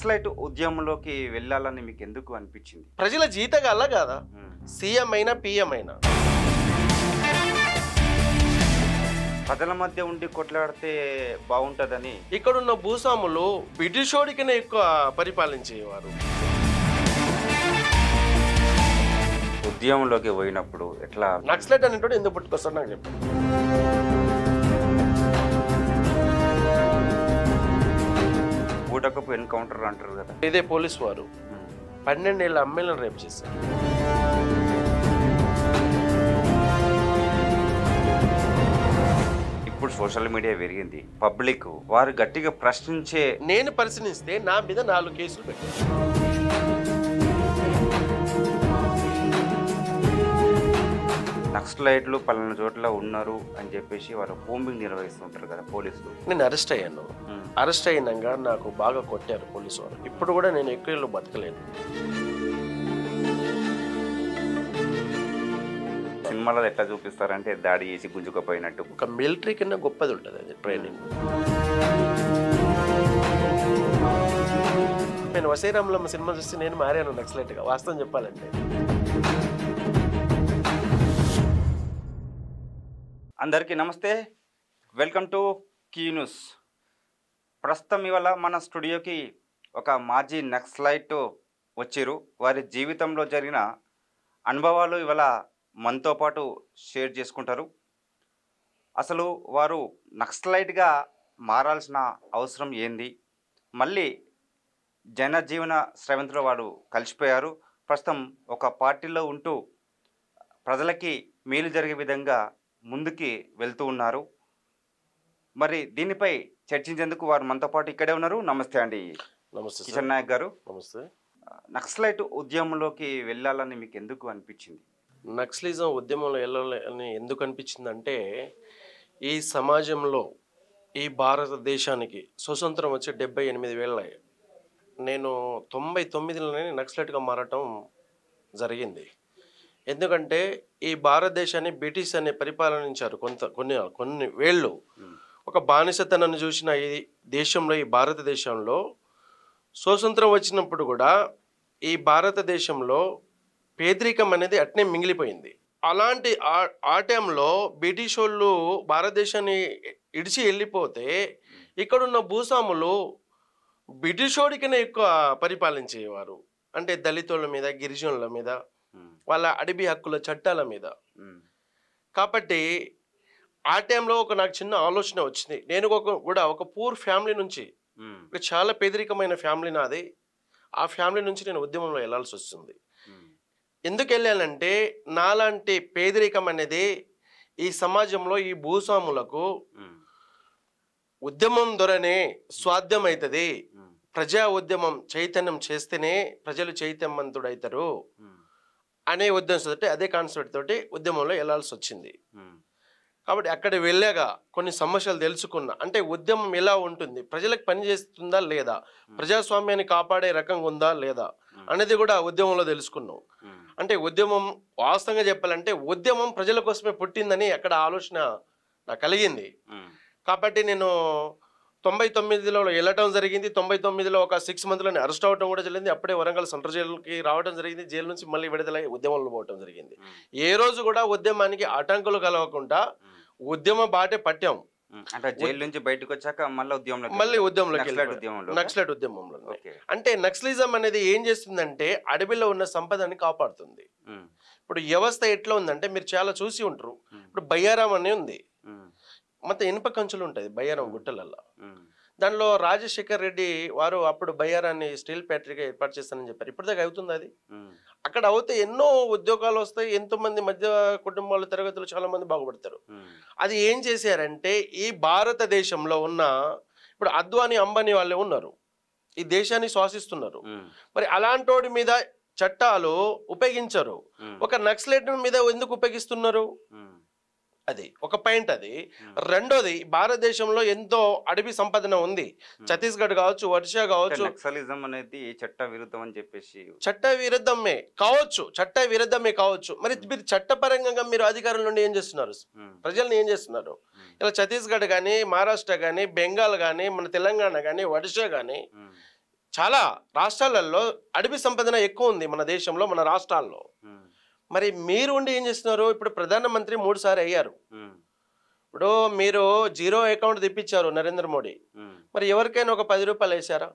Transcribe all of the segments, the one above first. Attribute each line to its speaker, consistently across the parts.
Speaker 1: నక్సలైట్ ఉద్యమంలోకి వెళ్ళాలని మీకు ఎందుకు అనిపించింది?
Speaker 2: ప్రజల జీతగాళ్ళ కాదా? సీఎం అయినా పిఎం అయినా
Speaker 1: ప్రజల మధ్య ఉండి కొట్లాడితే బాగుంటుందని
Speaker 2: ఇక్కడున్న భూస్వాములు బ్రిటిషోడికనే ఎక్కువ పరిపాలించేవారు.
Speaker 1: ఉద్యమంలోకి పోయినప్పుడు ఎట్లా
Speaker 2: నక్సలైట్ అనేటోడు ఎందుకు పుట్టుకొస్తాడు నాకు చెప్పండి.
Speaker 1: ఊటకపు ఎన్కౌంటర్ అంటారు కదా,
Speaker 2: ఇదే పోలీసు వారు 12 ఏళ్ళ అమ్మాయిలను రేపు చేశారు.
Speaker 1: ఇప్పుడు సోషల్ మీడియా పెరిగింది, పబ్లిక్ వారు గట్టిగా ప్రశ్నించే
Speaker 2: నేను పరిశీలిస్తే నా మీద 4 కేసులు పెట్టారు.
Speaker 1: నక్సలైట్లు పలానా చోట్ల ఉన్నారు అని చెప్పేసి వారు కూంబింగ్ నిర్వహిస్తుంటారు కదా పోలీసులు.
Speaker 2: నేను అరెస్ట్ అయ్యాను. అరెస్ట్ అయినాక నాకు బాగా కొట్టారు పోలీసు వారు. ఇప్పుడు కూడా నేను ఎక్కువ ఇల్లు బతకలేను.
Speaker 1: సినిమాలో ఎట్లా చూపిస్తారంటే దాడి చేసి గుంజుకపోయినట్టు.
Speaker 2: ఒక మిలిటరీ కింద గొప్పది ఉంటుంది అది ట్రైనింగ్. నేను వసైరాములమ్మ సినిమా చూస్తే నేను మారాను నక్సలైట్గా, వాస్తవం చెప్పాలంటే.
Speaker 1: అందరికీ నమస్తే, వెల్కమ్ టు కీ న్యూస్. ప్రస్తుతం ఇవాళ మన స్టూడియోకి ఒక మాజీ నక్సలైట్ వచ్చిరు. వారి జీవితంలో జరిగిన అనుభవాలు ఇవాళ మనతో పాటు షేర్ చేసుకుంటారు. అసలు వారు నక్సలైట్గా మారాల్సిన అవసరం ఏంది, మళ్ళీ జనజీవన స్రవంతిలో వారు కలిసిపోయారు. ప్రస్తుతం ఒక పార్టీలో ఉంటూ ప్రజలకి మేలు జరిగే విధంగా ముందుకి వెళ్తూ ఉన్నారు. మరి దీనిపై చర్చించేందుకు వారు మనతో పాటు ఇక్కడే ఉన్నారు. నమస్తే అండి.
Speaker 2: నమస్తే
Speaker 1: కిషన్ నాయక్ గారు.
Speaker 2: నమస్తే.
Speaker 1: నక్సలైట్ ఉద్యమంలోకి వెళ్ళాలని మీకు ఎందుకు అనిపించింది?
Speaker 2: నక్సలిజం ఉద్యమంలో వెళ్ళాలని ఎందుకు అనిపించిందంటే, ఈ సమాజంలో ఈ భారతదేశానికి స్వతంత్రం వచ్చి 78 ఏళ్ళ నేను 99లోనే నక్సలైట్గా మారటం జరిగింది. ఎందుకంటే ఈ భారతదేశాన్ని బ్రిటిష్ అనే పరిపాలించారు కొన్ని వేళ్ళు. ఒక బానిసతనాన్ని చూసిన ఈ దేశంలో, ఈ భారతదేశంలో స్వతంత్రం వచ్చినప్పుడు కూడా ఈ భారతదేశంలో పేదరికం అనేది అట్నే మిగిలిపోయింది. అలాంటి ఆ టైంలో బ్రిటిష్ వాళ్ళు భారతదేశాన్ని ఇడిచి వెళ్ళిపోతే ఇక్కడున్న భూస్వాములు బ్రిటిషోడికనే ఎక్కువ పరిపాలించేవారు. అంటే దళితుల మీద, గిరిజనుల మీద, వాళ్ళ అడవి హక్కుల చట్టాల మీద. కాబట్టి ఆ టైంలో నాకు చిన్న ఆలోచన వచ్చింది. నేను కూడా ఒక పూర్ ఫ్యామిలీ నుంచి, చాలా పేదరికమైన ఫ్యామిలీ నాది. ఆ ఫ్యామిలీ నుంచి నేను ఉద్యమంలో వెళ్ళాల్సి వస్తుంది. ఎందుకు వెళ్ళానంటే, నాలాంటి పేదరికం అనేది ఈ సమాజంలో ఈ భూస్వాములకు ఉద్యమం ద్వారానే స్వాధ్యం అవుతుంది. ప్రజా ఉద్యమం చైతన్యం చేస్తేనే ప్రజలు చైతన్యవంతుడవుతారు అనే ఉద్దేశంతో, అదే కాన్సెప్ట్ తోటి ఉద్యమంలో వెళ్ళాల్సి వచ్చింది. కాబట్టి అక్కడ వెళ్ళాక కొన్ని సమస్యలు తెలుసుకున్నా. అంటే ఉద్యమం ఎలా ఉంటుంది, ప్రజలకు పనిచేస్తుందా లేదా, ప్రజాస్వామ్యాన్ని కాపాడే రకంగా ఉందా లేదా అనేది కూడా ఉద్యమంలో తెలుసుకున్నాం. అంటే ఉద్యమం వాస్తవంగా చెప్పాలంటే ఉద్యమం ప్రజల కోసమే పుట్టిందని అక్కడ ఆలోచన నాకు కలిగింది. కాబట్టి నేను 99లో వెళ్ళటం జరిగింది. 99లో ఒక 6 మంత్లోనే అరెస్ట్ అవ్వడం కూడా జరిగింది. అప్పుడే వరంగల్ సెంట్రల్ జైలుకి రావడం జరిగింది. జైలు నుంచి మళ్ళీ విడుదలై ఉద్యమంలో పోవటం జరిగింది. ఏ రోజు కూడా ఉద్యమానికి ఆటంకులు కలగకుండా ఉద్యమ బాటే పట్టాం.
Speaker 1: అంటే జైలు నుంచి బయటకు వచ్చాక
Speaker 2: మళ్ళీ ఉద్యమంలోకి నక్సలైట్ ఉద్యమంలో. అంటే నక్సలిజం అనేది ఏం చేస్తుందంటే అడవిలో ఉన్న సంపదని కాపాడుతుంది. ఇప్పుడు వ్యవస్థ ఎట్లా ఉందంటే మీరు చాలా చూసి ఉంటారు. ఇప్పుడు బయ్యారం అనే ఉంది, మొత్తం ఇనుప కంచులు ఉంటుంది బయ్యారం గుట్టలల్లో. దానిలో రాజశేఖర్ రెడ్డి వారు అప్పుడు బయ్యారాన్ని స్టీల్ ఫ్యాక్టరీగా ఏర్పాటు చేస్తానని చెప్పారు. ఇప్పటిదాకా అవుతుంది అది. అక్కడ అవుతే ఎన్నో ఉద్యోగాలు వస్తాయి, ఎంతో మంది మధ్య కుటుంబాల తరగతులు చాలా మంది బాగుపడతారు. అది ఏం చేశారంటే, ఈ భారతదేశంలో ఉన్న ఇప్పుడు అద్వానీ, అంబానీ వాళ్ళే ఉన్నారు, ఈ దేశాన్ని శ్వాసిస్తున్నారు. మరి అలాంటి వాడి మీద చట్టాలు ఉపయోగించరు. ఒక నక్సలైట్ మీద ఎందుకు ఉపయోగిస్తున్నారు? అది ఒక పాయింట్. అది రెండోది, భారతదేశంలో ఎంతో అడవి సంపదన ఉంది. ఛత్తీస్గఢ్ కావచ్చు, ఒడిశా కావచ్చు.
Speaker 1: నక్సలిజం అనేది చట్ట విరుద్ధం అని చెప్పేసి
Speaker 2: చట్ట విరుద్ధమే కావచ్చు. మరి మీరు చట్టపరంగా మీరు అధికారుల నుండి ఏం చేస్తున్నారు? ప్రజల్ని ఏం చేస్తున్నారు? ఇలా ఛత్తీస్గఢ్ కానీ, మహారాష్ట్ర కానీ, బెంగాల్ కానీ, మన తెలంగాణ కానీ, ఒడిశా కానీ చాలా రాష్ట్రాలలో అడవి సంపదన ఎక్కువ ఉంది మన దేశంలో, మన రాష్ట్రాల్లో. మరి మీరు ఉండి ఏం చేస్తున్నారు? ఇప్పుడు ప్రధానమంత్రి 3 సార్లు అయ్యారు. ఇప్పుడు మీరు జీరో అకౌంట్ తెప్పించారు నరేంద్ర మోడీ. మరి ఎవరికైనా ఒక 10 రూపాయలు వేసారా?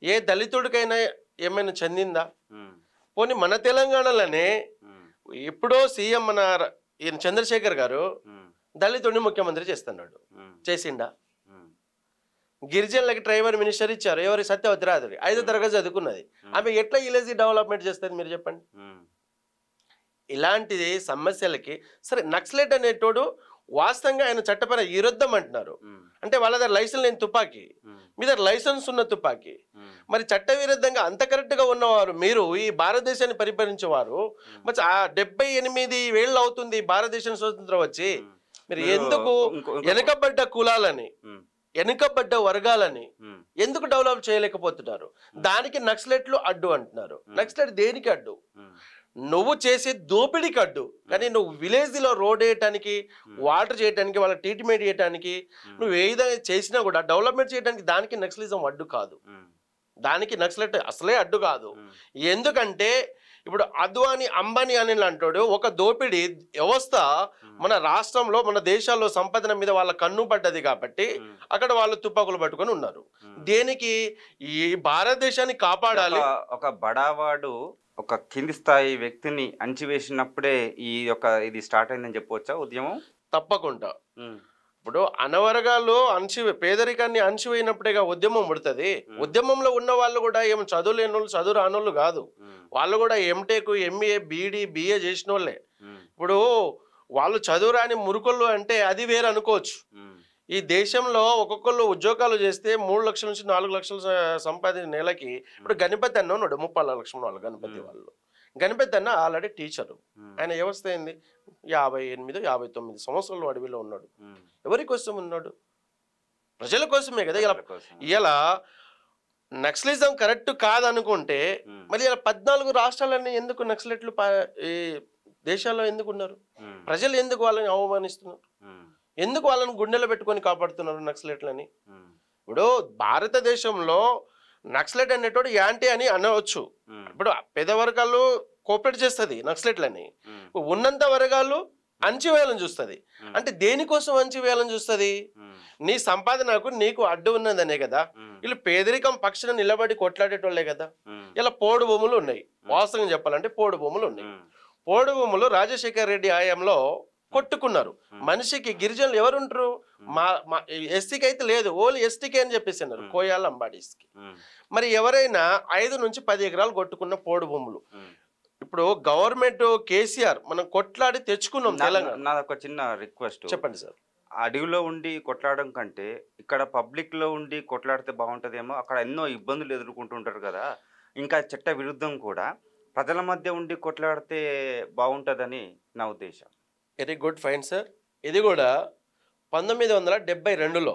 Speaker 2: ఏ దళితుడికైనా ఏమైనా చెందిందా? పోనీ మన తెలంగాణలోనే ఎప్పుడో సీఎం మన ఈయన చంద్రశేఖర్ గారు దళితుడిని ముఖ్యమంత్రి చేస్తున్నాడు. చేసిండా? గిరిజనులకి ట్రైబల్ మినిస్టర్ ఇచ్చారు. ఎవరి? సత్యవతి రాత్రి 5వ తరగతి చదువుకున్నది. ఆమె ఎట్లా విలేజ్ డెవలప్మెంట్ చేస్తుంది మీరు చెప్పండి? ఇలాంటి సమస్యలకి సరే నక్సలైట్ అనేటోడు వాస్తవంగా ఆయన చట్టపర విరుద్ధం అంటున్నారు. అంటే వాళ్ళ దగ్గర లైసెన్స్ లేని తుపాకీ, మీ దగ్గర లైసెన్స్ ఉన్న తుపాకీ. మరి చట్ట విరుద్ధంగా అంత కరెక్ట్గా ఉన్నవారు మీరు, ఈ భారతదేశాన్ని పరిపాలించేవారు. మరి 78 ఏళ్ళు అవుతుంది భారతదేశం స్వతంత్రం వచ్చి. మీరు ఎందుకు వెనుకబడ్డ కులాలని, వెనుకబడ్డ వర్గాలని ఎందుకు డెవలప్ చేయలేకపోతున్నారు? దానికి నక్సలైట్లు అడ్డు అంటున్నారు. నక్సలైట్ దేనికి అడ్డు? నువ్వు చేసే దోపిడీకి అడ్డు. కానీ నువ్వు విలేజ్లో రోడ్ వేయటానికి, వాటర్ చేయడానికి, వాళ్ళ ట్రీట్మెంట్ చేయడానికి, నువ్వు ఏ విధంగా చేసినా కూడా డెవలప్మెంట్ చేయడానికి దానికి నక్సలిజం అడ్డు కాదు. దానికి నక్సలైట్ అసలే అడ్డు కాదు. ఎందుకంటే ఇప్పుడు అద్వానీ, అంబానీ అని అంటాడు ఒక దోపిడీ వ్యవస్థ మన రాష్ట్రంలో, మన దేశాల్లో సంపదన మీద వాళ్ళ కన్ను పడ్డది కాబట్టి అక్కడ వాళ్ళు తుపాకులు పట్టుకొని ఉన్నారు. దేనికి? ఈ భారతదేశాన్ని కాపాడాలి.
Speaker 1: ఒక బడావాడు ఒక కింది స్థాయి వ్యక్తిని అణచివేసినప్పుడే ఇది స్టార్ట్ అయిందని చెప్పవచ్చా ఉద్యమం?
Speaker 2: తప్పకుండా. ఇప్పుడు అనవరగాలు పేదరికాన్ని అణచివేయినప్పుడేగా ఉద్యమం పుడుతుంది. ఉద్యమంలో ఉన్న వాళ్ళు కూడా ఏం చదువు లేని వాళ్ళు, చదువు రానోళ్ళు కాదు. వాళ్ళు కూడా ఎంటెక్, ఎంఏ, బీఈడి, బిఏ చేసిన వాళ్ళే. ఇప్పుడు వాళ్ళు చదువు రాని మురుకొళ్ళు అంటే అది వేరు అనుకోవచ్చు. ఈ దేశంలో ఒక్కొక్కళ్ళు ఉద్యోగాలు చేస్తే 3 లక్షల నుంచి 4 లక్షలు సంపాదించిన నెలకి. ఇప్పుడు గణపతి అన్న ఉన్నాడు 30 లక్షల వాళ్ళు. గణపతి వాళ్ళు, గణపతి అన్న ఆల్రెడీ టీచరు. ఆయన వ్యవస్థ ఏంది? 58, 59 సంవత్సరాలు అడవిలో ఉన్నాడు. ఎవరి కోసం ఉన్నాడు? ప్రజల కోసమే కదా. ఇలా నక్సలిజం కరెక్ట్ కాదనుకుంటే మరి ఇలా 14 రాష్ట్రాలన్నీ ఎందుకు నక్సలైట్లు ఈ దేశాల్లో ఎందుకు ఉన్నారు? ప్రజలు ఎందుకు వాళ్ళని అవమానిస్తున్నారు? ఎందుకు వాళ్ళని గుండెలో పెట్టుకొని కాపాడుతున్నారు నక్సలైట్లని? ఇప్పుడు భారతదేశంలో నక్సలైట్ అనేటోడు యాంటీ అని అనవచ్చు. ఇప్పుడు పేద వర్గాలు కోఆపరేట్ చేస్తుంది నక్సలైట్లని, ఉన్నంత వర్గాలు అణచివేయాలని చూస్తుంది. అంటే దేనికోసం అణచివేయాలని చూస్తుంది? నీ సంపాదనకు నీకు అడ్డు ఉన్నదనే కదా. వీళ్ళు పేదరికం పక్షాన నిలబడి కొట్లాడేటోళ్లే కదా. ఇలా పోడు భూములు ఉన్నాయి. వాస్తవంగా చెప్పాలంటే పోడు భూములు ఉన్నాయి. పోడు భూములు రాజశేఖర్ రెడ్డి హయాంలో కొట్టుకున్నారు. మనిషికి గిరిజనులు ఎవరు ఉంటారు? మా ఎస్టీకి అయితే లేదు, ఓన్లీ ఎస్టీకి అని చెప్పేసి అన్నారు, కోయాల అంబాడీస్కి. మరి ఎవరైనా 5 నుంచి 10 ఎకరాలు కొట్టుకున్న పోడు భూములు ఇప్పుడు గవర్నమెంట్ కేసీఆర్ మనం కొట్లాడి తెచ్చుకున్నాం తెలంగాణ.
Speaker 1: నాది ఒక చిన్న రిక్వెస్ట్.
Speaker 2: చెప్పండి సార్.
Speaker 1: అడవిలో ఉండి కొట్లాడడం కంటే ఇక్కడ పబ్లిక్లో ఉండి కొట్లాడితే బాగుంటుందేమో. అక్కడ ఎన్నో ఇబ్బందులు ఎదుర్కొంటుంటారు కదా. ఇంకా చట్ట విరుద్ధం కూడా ప్రజల మధ్య ఉండి కొట్లాడితే బాగుంటుందని నా ఉద్దేశం.
Speaker 2: Very good, fine sir. ఇది కూడా 1972లో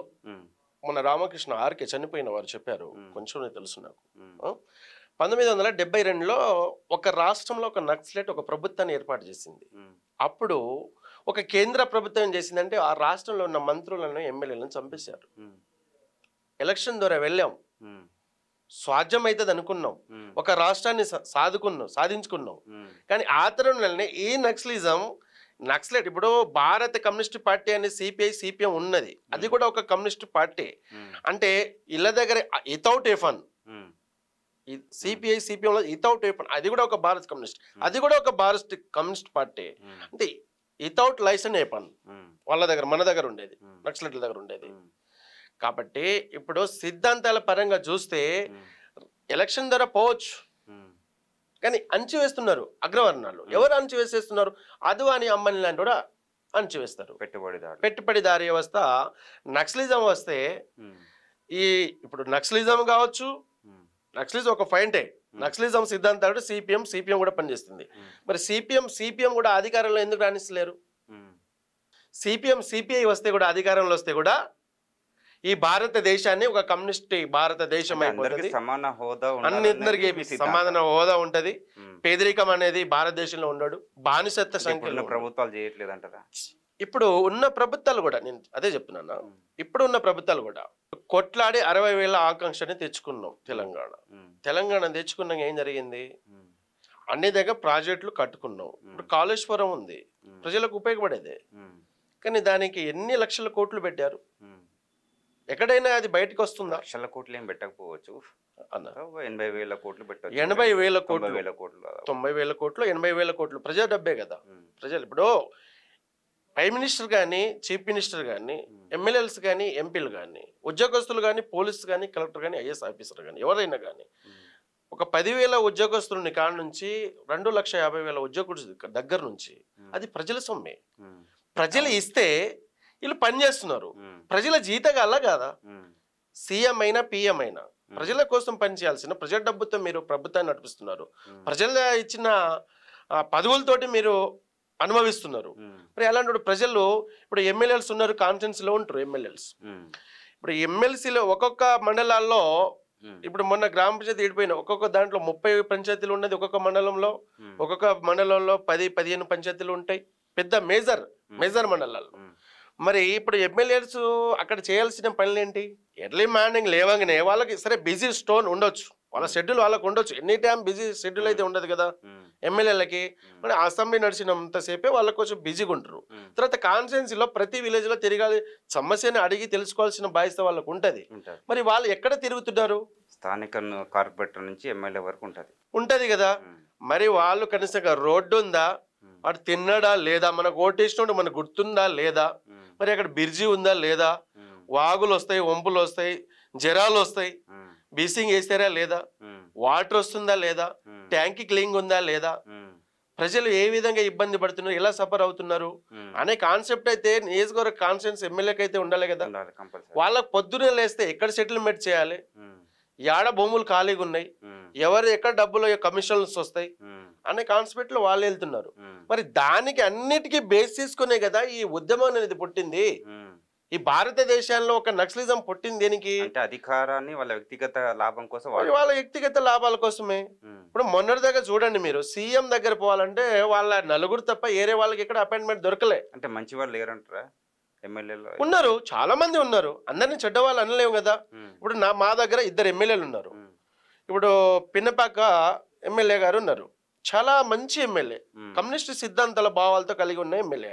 Speaker 2: మన రామకృష్ణ ఆర్కే చనిపోయిన వారు చెప్పారు, కొంచెం తెలుసు నాకు. 1972లో ఒక రాష్ట్రంలో ఒక నక్సలైట్ ఒక ప్రభుత్వాన్ని ఏర్పాటు చేసింది. అప్పుడు ఒక కేంద్ర ప్రభుత్వం ఏం చేసిందంటే ఆ రాష్ట్రంలో ఉన్న మంత్రులను, ఎమ్మెల్యేలను చంపేశారు. ఎలక్షన్ ద్వారా వెళ్ళాం, స్వాధ్యం అవుతుంది అనుకున్నాం, ఒక రాష్ట్రాన్ని సాధించుకున్నాం. కానీ ఆ తరుణంలోనే ఈ నక్సలైట్ ఇప్పుడు భారత కమ్యూనిస్ట్ పార్టీ అనే సిపిఐ, సిపిఎం ఉన్నది. అది కూడా ఒక కమ్యూనిస్ట్ పార్టీ. అంటే ఇళ్ళ దగ్గర without a fun, CPI, CPM without a fun, అది కూడా ఒక భారత కమ్యూనిస్ట్, అది కూడా ఒక భారత కమ్యూనిస్ట్ పార్టీ. అంటే వితౌట్ లైసెన్స్ ఏ ఫన్ వాళ్ళ దగ్గర, మన దగ్గర ఉండేది, నక్సలైట్ల దగ్గర ఉండేది. కాబట్టి ఇప్పుడు సిద్ధాంతాల పరంగా చూస్తే ఎలక్షన్ ద్వారా పోవచ్చు, కానీ అణచివేస్తున్నారు అగ్రవర్ణాలు. ఎవరు అణచివేసేస్తున్నారు? అద్వానీ, అంబానీ లాంటి కూడా అణచివేస్తారు. పెట్టుబడిదారీ వ్యవస్థ. నక్సలిజం వస్తే ఇప్పుడు నక్సలిజం కావచ్చు, నక్సలిజం ఒక ఫైంటే. నక్సలిజం సిద్ధాంతాలు సిపిఎం కూడా పనిచేస్తుంది. మరి సిపిఎం కూడా అధికారంలో ఎందుకు రాణిస్తలేరు? సిపిఐ వస్తే కూడా అధికారంలో వస్తే కూడా ఈ భారతదేశాన్ని ఒక కమ్యూనిస్ట్ భారతదేశం అయిపోతుంది. అన్నిందరికీ సమాన హోదా ఉంటది. పేదరికం అనేది భారతదేశంలో ఉండడు. బానిసత్వ సంఖ్యలో
Speaker 1: ప్రభుత్వాలు చేయట్లేదు అంటారా?
Speaker 2: ఇప్పుడు ఉన్న ప్రభుత్వాలు కూడా నేను అదే చెప్తున్నాను. ఇప్పుడు ఉన్న ప్రభుత్వాలు కూడా కొట్లాడి 60,000 ఆకాంక్షని తెచ్చుకున్నాం తెలంగాణ తెచ్చుకున్నాక ఏం జరిగింది? అన్ని దగ్గర ప్రాజెక్టులు కట్టుకున్నాం. ఇప్పుడు కాళేశ్వరం ఉంది, ప్రజలకు ఉపయోగపడేదే, కానీ దానికి ఎన్ని లక్షల కోట్లు పెట్టారు? ఎక్కడైనా అది బయటకు వస్తుందా?
Speaker 1: లక్షల కోట్లు ఏం పెట్టకపోవచ్చు
Speaker 2: అన్న,
Speaker 1: 80,000 కోట్లు పెట్టచ్చు.
Speaker 2: 80,000 కోట్లు,
Speaker 1: 90,000 కోట్లు,
Speaker 2: 90,000 కోట్లు, 80,000 కోట్లు ప్రజా డబ్బే కదా. ప్రజలు ఇప్పుడు ప్రైమ్ మినిస్టర్ కానీ, చీఫ్ మినిస్టర్ కానీ, ఎమ్మెల్యేలు కానీ, ఎంపీలు కానీ, ఉద్యోగస్తులు కానీ, పోలీసు కానీ, కలెక్టర్ కానీ, ఐఏఎస్ ఆఫీసర్ కానీ, ఎవరైనా కానీ ఒక 10,000 ఉద్యోగస్తులని కాడ నుంచి 2,50,000 ఉద్యోగస్తుల దగ్గర నుంచి అది ప్రజల సొమ్మే. ప్రజలు ఇస్తే వీళ్ళు పని చేస్తున్నారు. ప్రజల జీతగాళ్ళ కాదా? సీఎం అయినా పిఎం అయినా ప్రజల కోసం పని చేయాల్సిన ప్రజల డబ్బుతో మీరు ప్రభుత్వాన్ని నడిపిస్తున్నారు. ప్రజల ఇచ్చిన పదవులతోటి మీరు అనుభవిస్తున్నారు. మరి అలాంటి ప్రజలు ఇప్పుడు ఎమ్మెల్యేస్ ఉన్నారు, కాన్ఫరెన్స్ లో ఉంటారు ఎమ్మెల్యేస్. ఇప్పుడు ఎమ్మెల్సీలో ఒక్కొక్క మండలాల్లో ఇప్పుడు మొన్న గ్రామ పంచాయతీ ఇడిపోయిన ఒక్కొక్క దాంట్లో 30 పంచాయతీలు ఉన్నది. ఒక్కొక్క మండలంలో 10-15 పంచాయతీలు ఉంటాయి, పెద్ద మేజర్ మండలాల్లో. మరి ఇప్పుడు ఎమ్మెల్యేస్ అక్కడ చేయాల్సిన పనులు ఏంటి? ఎర్లీ మార్నింగ్ లేవగానే వాళ్ళకి సరే బిజీ స్టోన్ ఉండొచ్చు, వాళ్ళ షెడ్యూల్ వాళ్ళకు ఉండొచ్చు, ఎనీ టైం బిజీ షెడ్యూల్ అయితే ఉండదు కదా ఎమ్మెల్యేలకి. మరి అసెంబ్లీ నడిచినంతసేపే వాళ్ళకి కొంచెం బిజీగా ఉంటారు. తర్వాత కాన్స్టిట్యున్సీలో ప్రతి విలేజ్ లో తిరగాలి, సమస్యను అడిగి తెలుసుకోవాల్సిన బాధ్యత వాళ్ళకు ఉంటది. మరి వాళ్ళు ఎక్కడ తిరుగుతున్నారు?
Speaker 1: స్థానిక కార్పొరేటర్ నుంచి ఎమ్మెల్యే వరకు ఉంటది
Speaker 2: కదా. మరి వాళ్ళు కనీసంగా రోడ్డు ఉందా, వాడు తిన్నాడా లేదా, మనకు ఓటేసినోడు మనకు గుర్తుందా లేదా, మరి అక్కడ బిర్జీ ఉందా లేదా, వాగులు వస్తాయి, వంపులు వస్తాయి, జరాలు వస్తాయి, బీసింగ్ వేసారా లేదా, వాటర్ వస్తుందా లేదా, ట్యాంక్ క్లీన్ ఉందా లేదా, ప్రజలు ఏ విధంగా ఇబ్బంది పడుతున్నారు, ఎలా సఫర్ అవుతున్నారు అనే కాన్సెప్ట్ అయితే నియోజకవర్గ కాన్స్టిట్యూన్సీ ఎమ్మెల్యేకి అయితే ఉండాలి కదా. వాళ్ళకు పొద్దునే లేస్తే ఎక్కడ సెటిల్మెంట్ చేయాలి, యాడ భూములు ఖాళీగా ఉన్నాయి, ఎవరు ఎక్కడ డబ్బులు కమిషన్స్ వస్తాయి అనే కాన్సెప్ట్ లో వాళ్ళు వెళ్తున్నారు. మరి దానికి అన్నిటికీ బేస్ చేసుకునే కదా ఈ ఉద్యమం అనేది పుట్టింది. ఈ భారతదేశంలో ఒక నక్సలిజం పుట్టింది దేనికి?
Speaker 1: అంటే అధికారాన్ని వాళ్ళ వ్యక్తిగత లాభం కోసం,
Speaker 2: వాళ్ళ వ్యక్తిగత లాభాల కోసమే. ఇప్పుడు మొన్నటి దగ్గర చూడండి, మీరు సీఎం దగ్గర పోవాలంటే వాళ్ళ నలుగురు తప్ప వేరే వాళ్ళకి ఎక్కడ అపాయింట్మెంట్ దొరకలే.
Speaker 1: అంటే మంచి వాళ్ళు లేరంటారా? ఎమ్మెల్యేలు
Speaker 2: ఉన్నారు, చాలా మంది ఉన్నారు, అందరినీ చెడ్డ వాళ్ళు అనలేము కదా. ఇప్పుడు మా దగ్గర 2 ఎమ్మెల్యేలు ఉన్నారు. ఇప్పుడు పిన్నపాక ఎమ్మెల్యే గారు ఉన్నారు, చాలా మంచి ఎమ్మెల్యే, కమ్యూనిస్ట్ సిద్ధాంతాల భావాలతో కలిగి ఉన్న ఎమ్మెల్యే.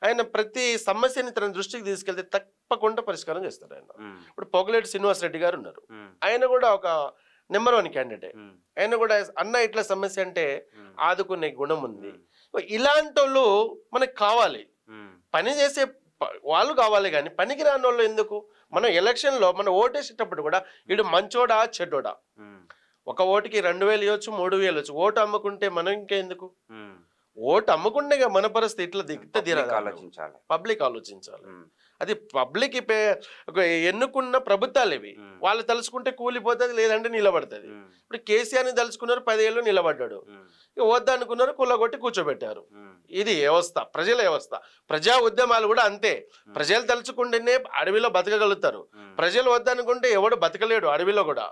Speaker 2: ఆయన ప్రతి సమస్యని తన దృష్టికి తీసుకెళ్తే తప్పకుండా పరిష్కారం చేస్తారు ఆయన. ఇప్పుడు పొగలేటి శ్రీనివాస్ రెడ్డి గారు ఉన్నారు, ఆయన కూడా ఒక నెంబర్ 1 క్యాండిడేట్. ఆయన కూడా అన్న ఇట్లా సమస్య అంటే ఆదుకునే గుణం ఉంది. ఇలాంటి వాళ్ళు మనకు కావాలి, పని చేసే వాళ్ళు కావాలి, కానీ పనికి రాని వాళ్ళు ఎందుకు? మనం ఎలక్షన్ లో మనం ఓటేసేటప్పుడు కూడా వీడు మంచోడా చెడ్డోడా, ఒక ఓటుకి 2,000 ఇవ్వచ్చు, 3,000 ఇవ్వచ్చు. ఓటు అమ్ముకుంటే మనం ఇంకెందుకు? ఓటు అమ్ముకుంటే మన పరిస్థితి ఇట్లా ఆలోచించాలి, పబ్లిక్ ఆలోచించాలి. అది పబ్లిక్ ఎన్నుకున్న ప్రభుత్వాలు ఇవి. వాళ్ళు తలుచుకుంటే కూలిపోతుంది, లేదంటే నిలబడుతుంది. ఇప్పుడు కేసీఆర్ని తలుచుకున్నారు, 10 ఏళ్ళు నిలబడ్డాడు, వద్దనుకున్నారు, కుల్లగొట్టి కూర్చోబెట్టారు. ఇది వ్యవస్థ, ప్రజల వ్యవస్థ. ప్రజా ఉద్యమాలు కూడా అంతే. ప్రజలు తలుచుకుంటేనే అడవిలో బతకగలుగుతారు, ప్రజలు వద్దనుకుంటే ఎవడు బతకలేడు అడవిలో కూడా.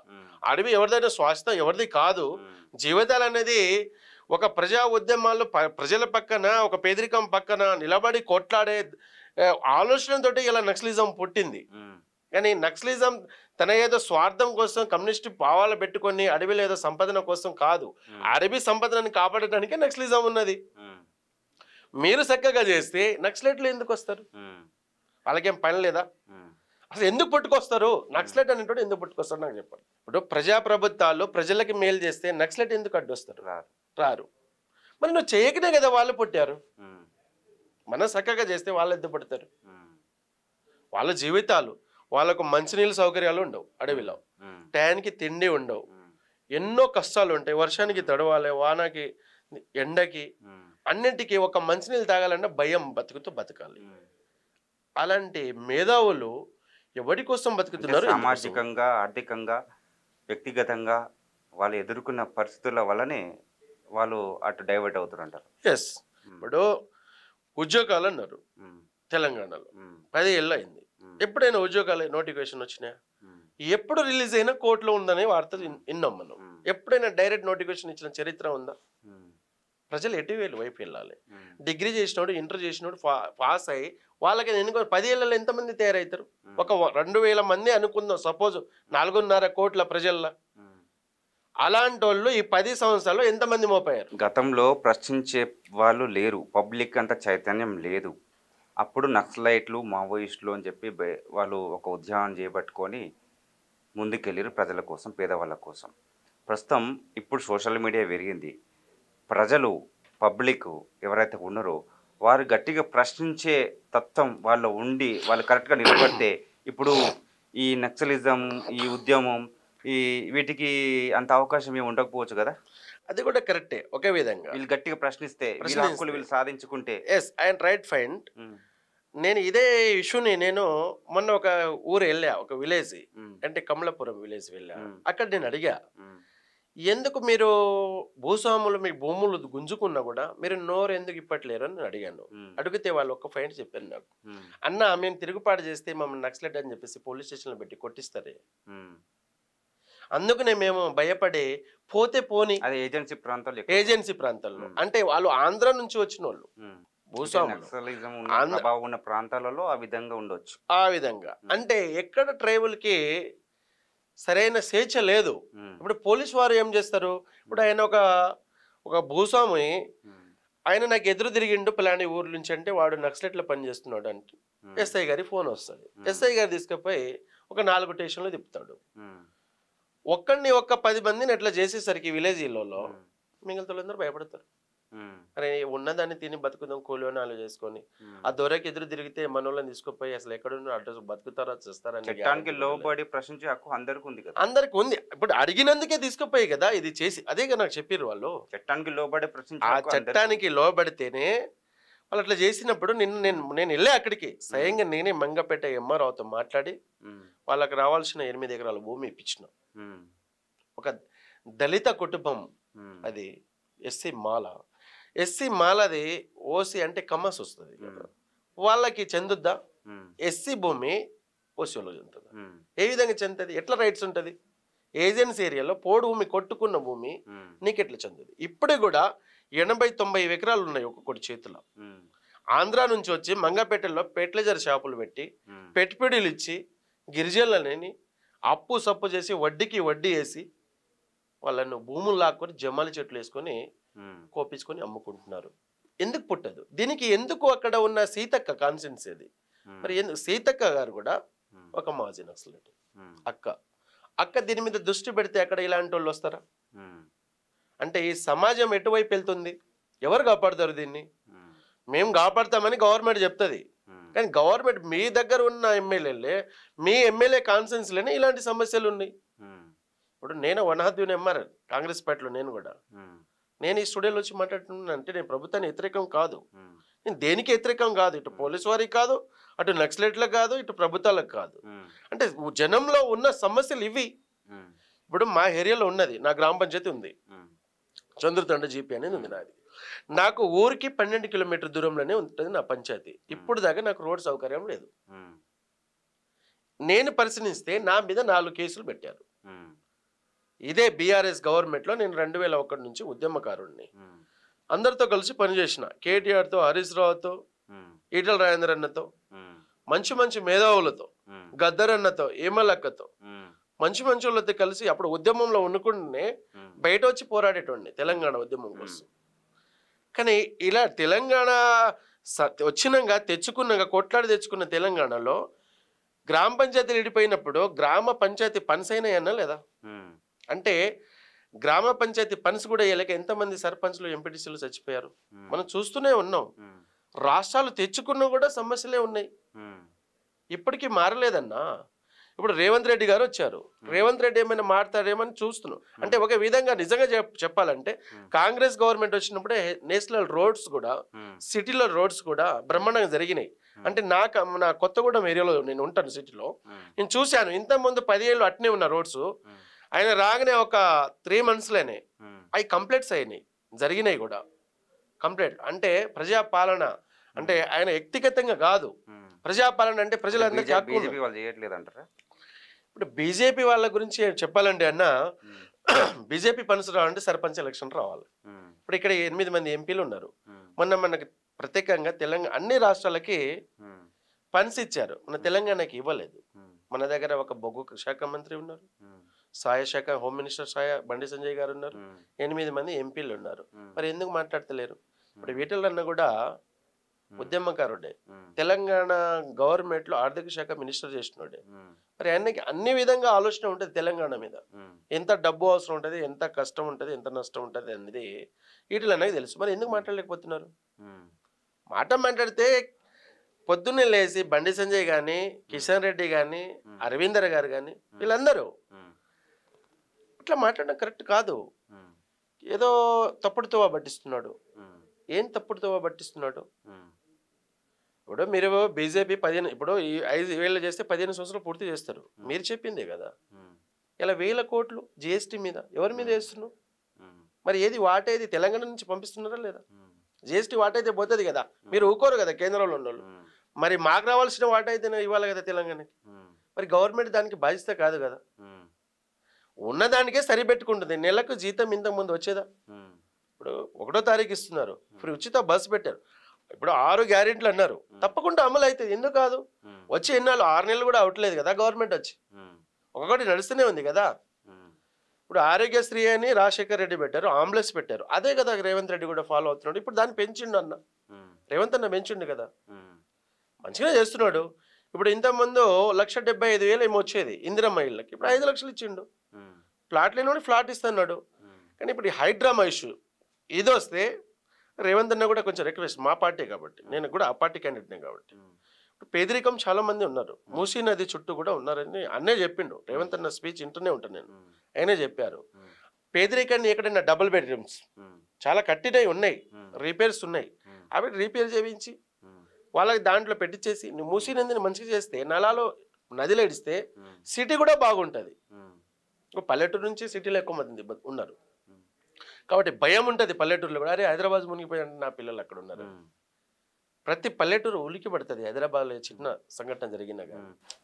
Speaker 2: అడవి ఎవరిదైనా స్వాస్థ్యం ఎవరిది కాదు. జీవితాలు అనేది ఒక ప్రజా ఉద్యమాల్లో ప్రజల పక్కన, ఒక పేదరికం పక్కన నిలబడి కొట్లాడే ఆలోచనతో ఇలా నక్సలిజం పుట్టింది. కానీ నక్సలిజం తన ఏదో స్వార్థం కోసం, కమ్యూనిస్ట్ భావాలు పెట్టుకొని అడవిలో ఏదో సంపదన కోసం కాదు, అడవి సంపదనని కాపాడటానికే నక్సలిజం ఉన్నది. మీరు చక్కగా చేస్తే నక్సలైట్లు ఎందుకు వస్తారు? వాళ్ళకేం పని లేదా? అసలు ఎందుకు పుట్టుకొస్తారు? నక్సలైట్ అనేటోడు ఎందుకు పుట్టుకొస్తారు నాకు చెప్పండి. ఇప్పుడు ప్రజాప్రభుత్వాల్లో ప్రజలకి మేలు చేస్తే నక్సలైట్ ఎందుకు అడ్డొస్తారు? రారు. మరి నువ్వు చేయకనే కదా వాళ్ళు పుట్టారు. మనం చక్కగా చేస్తే వాళ్ళు ఎందుకు పుడతారు? వాళ్ళ జీవితాలు, వాళ్ళకు మంచినీళ్ళ సౌకర్యాలు ఉండవు, అడవిలో టయానికి తిండి ఉండవు, ఎన్నో కష్టాలు ఉంటాయి. వర్షానికి తడవాలి, వానకి, ఎండకి, అన్నింటికి ఒక మంచినీళ్ళు తాగాలన్నా భయం, బతుకుతూ బతకాలి. అలాంటి మేధావులు ఎవరి కోసం బతుకుతున్నారు?
Speaker 1: సామాజికంగా, ఆర్థికంగా, వ్యక్తిగతంగా వాళ్ళు ఎదుర్కొన్న పరిస్థితుల వల్లనే వాళ్ళు అటు డైవర్ట్ అవుతారంటారు.
Speaker 2: ఎస్. ఇప్పుడు ఉద్యోగాలు అన్నారు తెలంగాణలో 10 ఏళ్ళు అయింది. ఎప్పుడైనా ఉద్యోగాలు నోటిఫికేషన్ వచ్చినాయా? ఎప్పుడు రిలీజ్ అయినా కోర్టులో ఉందనే వార్త విన్నాం మనం. ఎప్పుడైనా డైరెక్ట్ నోటిఫికేషన్ ఇచ్చిన చరిత్ర ఉందా? ప్రజలు ఎటు వైపు వెళ్ళాలి. డిగ్రీ చేసినోడు, ఇంటర్ చేసినోడు పాస్ అయ్యి వాళ్ళకి ఎన్నుకో 10 ఏళ్ళలో ఎంతమంది తయారవుతారు? ఒక 2000 మంది అనుకుందాం సపోజ్ 4.5 కోట్ల ప్రజల్లో. అలాంటి వాళ్ళు ఈ 10 సంవత్సరాల్లో ఎంతమంది మోపారు?
Speaker 1: గతంలో ప్రశ్నించే వాళ్ళు లేరు, పబ్లిక్ అంత చైతన్యం లేదు. అప్పుడు నక్సలైట్లు, మావోయిస్టులు అని చెప్పి వాళ్ళు ఒక ఉద్యమం చేపట్టుకొని ముందుకెళ్ళారు ప్రజల కోసం, పేదవాళ్ళ కోసం. ప్రస్తుతం ఇప్పుడు సోషల్ మీడియా పెరిగింది. ప్రజలు, పబ్లిక్ ఎవరైతే ఉన్నారో వారు గట్టిగా ప్రశ్నించే తత్వం వాళ్ళు ఉండి వాళ్ళు కరెక్ట్గా నిలబడితే ఇప్పుడు ఈ నక్సలిజం, ఈ ఉద్యమం, వీటికి అంత అవకాశం ఏమి ఉండకపోవచ్చు కదా.
Speaker 2: అది కూడా కరెక్టే. ఒకే విధంగా
Speaker 1: వీళ్ళు గట్టిగా ప్రశ్నిస్తే వీళ్ళు సాధించుకుంటే
Speaker 2: ఎస్ అండ్ రైట్ ఫైండ్. నేను ఇదే ఇష్యూని నేను మొన్న ఒక ఊరు వెళ్ళా, ఒక విలేజ్ అంటే కమలాపురం విలేజ్ వెళ్ళా. అక్కడ నేను అడిగా, ఎందుకు మీరు భూస్వాములు మీ భూములు గుంజుకున్నా కూడా మీరు నోరు ఎందుకు ఇప్పట్లేరు అని నేను అడిగాను. అడిగితే వాళ్ళు ఒక్క పాయింట్ చెప్పారు నాకు, అన్న మేము తిరుగుబాటు చేస్తే మమ్మల్ని నక్సలెట్ అని చెప్పేసి పోలీస్ స్టేషన్లో పెట్టి కొట్టిస్తారే, అందుకనే మేము భయపడి పోతే పోని.
Speaker 1: అది ఏజెన్సీ ప్రాంతాల్లో
Speaker 2: అంటే వాళ్ళు ఆంధ్ర నుంచి వచ్చిన వాళ్ళు
Speaker 1: ఉన్న ప్రాంతాలలో ఆ విధంగా ఉండొచ్చు.
Speaker 2: ఆ విధంగా అంటే ఎక్కడ ట్రైబల్ కి సరైన స్వేచ్ఛ లేదు. ఇప్పుడు పోలీస్ వారు ఏం చేస్తారు, ఇప్పుడు ఆయన ఒక భూస్వామి ఆయన నాకు ఎదురు తిరిగిండు పలాని ఊరు నుంచి అంటే వాడు నక్సలెట్లో పనిచేస్తున్నాడు అంటే ఎస్ఐ గారి ఫోన్ వస్తుంది. ఎస్ఐ గారు తీసుకుపోయి ఒక 4 స్టేషన్లు తిప్పుతాడు. ఒక్కడిని 10 మందిని ఎట్లా చేసేసరికి విలేజ్లలో మిగతా అందరూ భయపడతారు. అరే ఉన్నదాన్ని తిని బతుకుదాం కూలినాలు చేసుకొని ఆ దొరకి ఎదురు తిరిగితే మనోళ్ళని తీసుకుపోయి అసలు ఎక్కడున్న అడ్రస్ బతుకుతారా చేస్తారని
Speaker 1: లోబడి ప్రశ్నించే హక్కు అందరికి ఉంది కదా.
Speaker 2: అందరికి ఉంది. ఇప్పుడు అడిగినందుకే తీసుకుపోయి కదా ఇది చేసి, అదే కదా నాకు చెప్పారు వాళ్ళు.
Speaker 1: చట్టానికి లోబడి ప్రశ్నించే,
Speaker 2: ఆ చట్టానికి లోబడితేనే వాళ్ళు అట్లా చేసినప్పుడు నేను వెళ్ళే అక్కడికి స్వయంగా నేనే మంగపేట ఎంఆర్ఓతో మాట్లాడి వాళ్ళకి రావాల్సిన 8 ఎకరాల భూమి ఇప్పించిన. ఒక దళిత కుటుంబం, అది ఎస్సీ మాలది ఓసీ అంటే కమ్మస్ వస్తుంది కదా, వాళ్ళకి చెందుద్దా? ఎస్సీ భూమి ఓసీలో చెందుతుందా? ఏ విధంగా చెందుతుంది? ఎట్లా రైట్స్ ఉంటుంది? ఏజెన్సీ ఏరియాలో పోడు భూమి కొట్టుకున్న భూమి నీకు ఎట్లా చెందుతుంది? ఇప్పుడు కూడా 80-90 ఎకరాలు ఉన్నాయి ఒక్కొక్కటి చేతిలో. ఆంధ్ర నుంచి వచ్చి మంగపేటలో ఫెర్టిలైజర్ షాపులు పెట్టి పెట్టుబడులు ఇచ్చి గిరిజనులని అప్పు సప్పు చేసి వడ్డీకి వడ్డీ వేసి వాళ్ళను భూములు లాక్కొని జమ్మాలి చెట్లు వేసుకొని కోపించుకొని అమ్ముకుంటున్నారు. ఎందుకు పుట్టదు? దీనికి ఎందుకు అక్కడ ఉన్న సీతక్క కాన్సెన్స్ ఏది? మరి ఎందుకు సీతక్క గారు కూడా ఒక మాజీ నక్సలైట్ అక్క దీని మీద దృష్టి పెడితే అక్కడ ఇలాంటి వాళ్ళు వస్తారా? అంటే ఈ సమాజం ఎటువైపు వెళ్తుంది? ఎవరు కాపాడుతారు దీన్ని? మేము కాపాడుతామని గవర్నమెంట్ చెప్తుంది, కానీ గవర్నమెంట్ మీ దగ్గర ఉన్న ఎమ్మెల్యేలే, మీ ఎమ్మెల్యే కాన్సెన్స్లోనే ఇలాంటి సమస్యలు ఉన్నాయి. ఇప్పుడు నేను వనహద్దుని ఎంఆర్ కాంగ్రెస్ పార్టీలో నేను ఈ స్టూడియోలో వచ్చి మాట్లాడుతున్నాను అంటే నేను ప్రభుత్వానికి వ్యతిరేకం కాదు, నేను దేనికి వ్యతిరేకం కాదు, ఇటు పోలీసు వారికి కాదు, అటు నక్సలైట్లకు కాదు, ఇటు ప్రభుత్వాలకు కాదు. అంటే జనంలో ఉన్న సమస్యలు ఇవి. ఇప్పుడు మా ఏరియాలో ఉన్నది, నా గ్రామ పంచాయతీ ఉంది, చంద్రతండ జీపీ అనేది ఉంది నాది. నాకు ఊరికి 12 కిలోమీటర్ దూరంలోనే ఉంటుంది నా పంచాయతీ. ఇప్పుడు దాకా నాకు రోడ్ సౌకర్యం లేదు. నేను పరిశీలిస్తే నా మీద 4 కేసులు పెట్టారు. ఇదే బీఆర్ఎస్ గవర్నమెంట్లో నేను 2001 నుంచి ఉద్యమకారుణ్ణి. అందరితో కలిసి పనిచేసిన, కేటీఆర్తో, హరీష్ రావుతో, ఈటల రాజేందర్ అన్నతో, మంచి మేధావులతో, గద్దరన్నతో, ఏమలక్కతో, మంచి వాళ్ళతో కలిసి అప్పుడు ఉద్యమంలో ఉన్నకుండానే బయట వచ్చి పోరాడేటోడిని తెలంగాణ ఉద్యమం కోసం. కానీ ఇలా తెలంగాణ తెచ్చుకున్నాక కొట్లాడి తెచ్చుకున్న తెలంగాణలో గ్రామ పంచాయతీలు విడిపోయినప్పుడు గ్రామ పంచాయతీ పన్స్ అయినాయన్నా లేదా? అంటే గ్రామ పంచాయతీ పన్స్ కూడా వేయలేక ఎంతమంది సర్పంచ్లు, ఎంపీటీసీలు చచ్చిపోయారు మనం చూస్తూనే ఉన్నాం. రాష్ట్రాలు తెచ్చుకున్నా కూడా సమస్యలే ఉన్నాయి, ఇప్పటికీ మారలేదన్నా. ఇప్పుడు రేవంత్ రెడ్డి గారు వచ్చారు, రేవంత్ రెడ్డి ఏమైనా మారుతారేమని చూస్తున్నాం. అంటే ఒక విధంగా నిజంగా చెప్పాలంటే కాంగ్రెస్ గవర్నమెంట్ వచ్చినప్పుడే నేషనల్ రోడ్స్ కూడా, సిటీలో రోడ్స్ కూడా బ్రహ్మాండంగా జరిగినాయి. అంటే నా కొత్తగూడెం ఏరియాలో నేను ఉంటాను, సిటీలో నేను చూశాను. ఇంతకుముందు 10 ఏళ్ళు అట్నే ఉన్న రోడ్స్ ఆయన రాగానే ఒక 3 monthsలోనే అవి కంప్లీట్స్ అయినాయి, జరిగినాయి కూడా కంప్లీట్. అంటే ప్రజాపాలన అంటే ఆయన వ్యక్తిగతంగా కాదు, ప్రజాపాలన అంటే ప్రజలందరికీ. ఇప్పుడు బీజేపీ వాళ్ళ గురించి చెప్పాలంటే అన్న, బీజేపీ పనులు రావాలంటే సర్పంచ్ ఎలక్షన్ రావాలి. ఇప్పుడు ఇప్పుడు ఇక్కడ 8 మంది ఎంపీలు ఉన్నారు. మొన్న మనకి ప్రత్యేకంగా తెలంగాణ అన్ని రాష్ట్రాలకి ఫండ్స్ ఇచ్చారు, మన తెలంగాణకి ఇవ్వలేదు. మన దగ్గర ఒక బొగ్గు శాఖ మంత్రి ఉన్నారు, సాయ శాఖ హోమ్ మినిస్టర్ బండి సంజయ్ గారు ఉన్నారు, 8 మంది ఎంపీలు ఉన్నారు. మరి ఎందుకు మాట్లాడతలేరు? ఇప్పుడు వీటిలన్న కూడా ఉద్యమకారుడే, తెలంగాణ గవర్నమెంట్ లో ఆర్థిక శాఖ మినిస్టర్ చేసినోడే. మరి ఆయనకి అన్ని విధంగా ఆలోచన ఉంటుంది తెలంగాణ మీద, ఎంత డబ్బు అవసరం ఉంటుంది, ఎంత కష్టం ఉంటుంది, ఎంత నష్టం ఉంటుంది అనేది వీటిలన్నది తెలుసు. మరి ఎందుకు మాట్లాడలేకపోతున్నారు? మాట్లాడితే పొద్దున్నే లేచి బండి సంజయ్ కానీ, కిషన్ రెడ్డి కానీ, అరవిందర్ గారు కానీ వీళ్ళందరూ ఇట్లా మాట్లాడడం కరెక్ట్ కాదు. ఏదో తప్పుడుతో పట్టిస్తున్నాడు. ఏం తప్పుడుతో పట్టిస్తున్నాడు? ఇప్పుడు మీరు బీజేపీ 15 ఇప్పుడు ఈ 5 ఏళ్ళు చేస్తే 15 సంవత్సరాలు పూర్తి చేస్తారు. మీరు చెప్పిందే కదా. ఇలా 1000 కోట్లు జిఎస్టీ మీద ఎవరి మీద వేస్తున్నావు? మరి ఏది వాటేది తెలంగాణ నుంచి పంపిస్తున్నారా లేదా? జిఎస్టీ వాటైతే పోతుంది కదా, మీరు ఊకోరు కదా కేంద్రంలో ఉన్న వాళ్ళు. మరి మాకు రావాల్సిన వాటైతే ఇవ్వాలి కదా తెలంగాణకి. మరి గవర్నమెంట్ దానికి బాధ్యత కాదు కదా. ఉన్నదానికే సరిపెట్టుకుంటుంది. నెలకు జీతం ఇంతకు ముందు వచ్చేదా? ఇప్పుడు 1వ తారీఖు ఇస్తున్నారు, ఇప్పుడు ఉచిత బస్సు పెట్టారు. ఇప్పుడు 6 గ్యారెంటీలు అన్నారు, తప్పకుండా అమలు అవుతుంది. ఎందుకు కాదు? వచ్చి ఎన్నాళ్ళు 6 నెలలు కూడా అవట్లేదు కదా గవర్నమెంట్ వచ్చి, ఒక్కొక్కటి నడుస్తూనే ఉంది కదా. ఇప్పుడు ఆరోగ్యశ్రీ అని రాజశేఖర్ రెడ్డి పెట్టారు, ఆంబులెన్స్ పెట్టారు, అదే కదా రేవంత్ రెడ్డి కూడా ఫాలో అవుతున్నాడు. ఇప్పుడు దాన్ని పెంచిండు అన్న, రేవంత్ అన్న పెంచిండు కదా, మంచిగా చేస్తున్నాడు. ఇప్పుడు ఇంతకుముందు 1,75,000 ఏమో వచ్చేది ఇందిరమ్మ ఇళ్ళకి, ఇప్పుడు 5 లక్షలు ఇచ్చిండు. ఫ్లాట్ లేని ఫ్లాట్ ఇస్తున్నాడు. కానీ ఇప్పుడు ఈ హైడ్రామా ఇష్యూ ఇది వస్తే రేవంత్ అన్న కూడా కొంచెం రిక్వెస్ట్, మా పార్టీ కాబట్టి, నేను కూడా ఆ పార్టీ క్యాండిడేట్నే కాబట్టి, ఇప్పుడు పేదరికం చాలా మంది ఉన్నారు, మూసీ నది చుట్టూ కూడా ఉన్నారని అన్నే చెప్పిండు. రేవంత్ అన్న స్పీచ్ ఇంటనే ఉంటాను నేను, ఆయనే చెప్పారు. పేదరికాన్ని ఎక్కడైనా డబుల్ బెడ్రూమ్స్ చాలా కట్టినవి ఉన్నాయి, రిపేర్స్ ఉన్నాయి, అవి రిపేర్ చేయించి వాళ్ళకి దాంట్లో పెట్టించేసి నువ్వు మూసీ నదిని మంచిగా చేస్తే, నలాలో నదిలో ఇడిస్తే సిటీ కూడా బాగుంటుంది. పల్లెటూరు నుంచి సిటీలో ఎక్కువ మంది ఉన్నారు కాబట్టి భయం ఉంటుంది పల్లెటూరులో కూడా. అరే హైదరాబాద్ మునిగిపోయారంటే నా పిల్లలు అక్కడ ఉన్నారు. ప్రతి పల్లెటూరు ఉలికి పడుతుంది హైదరాబాద్లో చిన్న సంఘటన జరిగినా.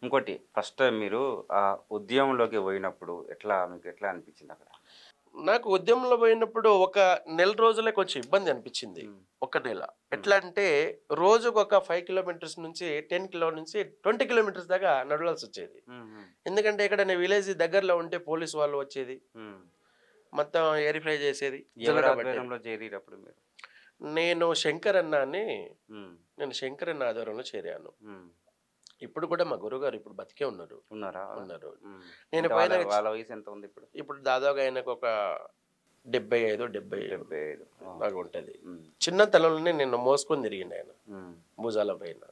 Speaker 1: ఇంకోటి, ఫస్ట్ టైం మీరు ఆ ఉద్యమంలోకి పోయినప్పుడు మీకు ఎట్లా అనిపించింది అక్కడ?
Speaker 2: నాకు ఉద్యమంలో పోయినప్పుడు ఒక నెల రోజులే కొంచెం ఇబ్బంది అనిపించింది. ఒక నెల ఎట్లా అంటే రోజుకు ఒక 5 కిలోమీటర్స్ నుంచి 10 కిలో నుంచి 20 కిలోమీటర్స్ దాకా నడవాల్సి వచ్చేది. ఎందుకంటే ఇక్కడ విలేజ్ దగ్గరలో ఉంటే పోలీసు వాళ్ళు వచ్చేది, మొత్తం వెరిఫై చేసేది. నేను శంకర్ అన్న ఆధ్వర్యంలో చేరాను. ఇప్పుడు కూడా మా గురుగారు ఇప్పుడు బతికే ఉన్నారు. నేను పైన ఇప్పుడు దాదాపుగా ఆయనకు ఒక 75 లాగా ఉంటది. చిన్నతనంలోనే నేను మోసుకొని తిరిగింది ఆయన భుజాల పైన.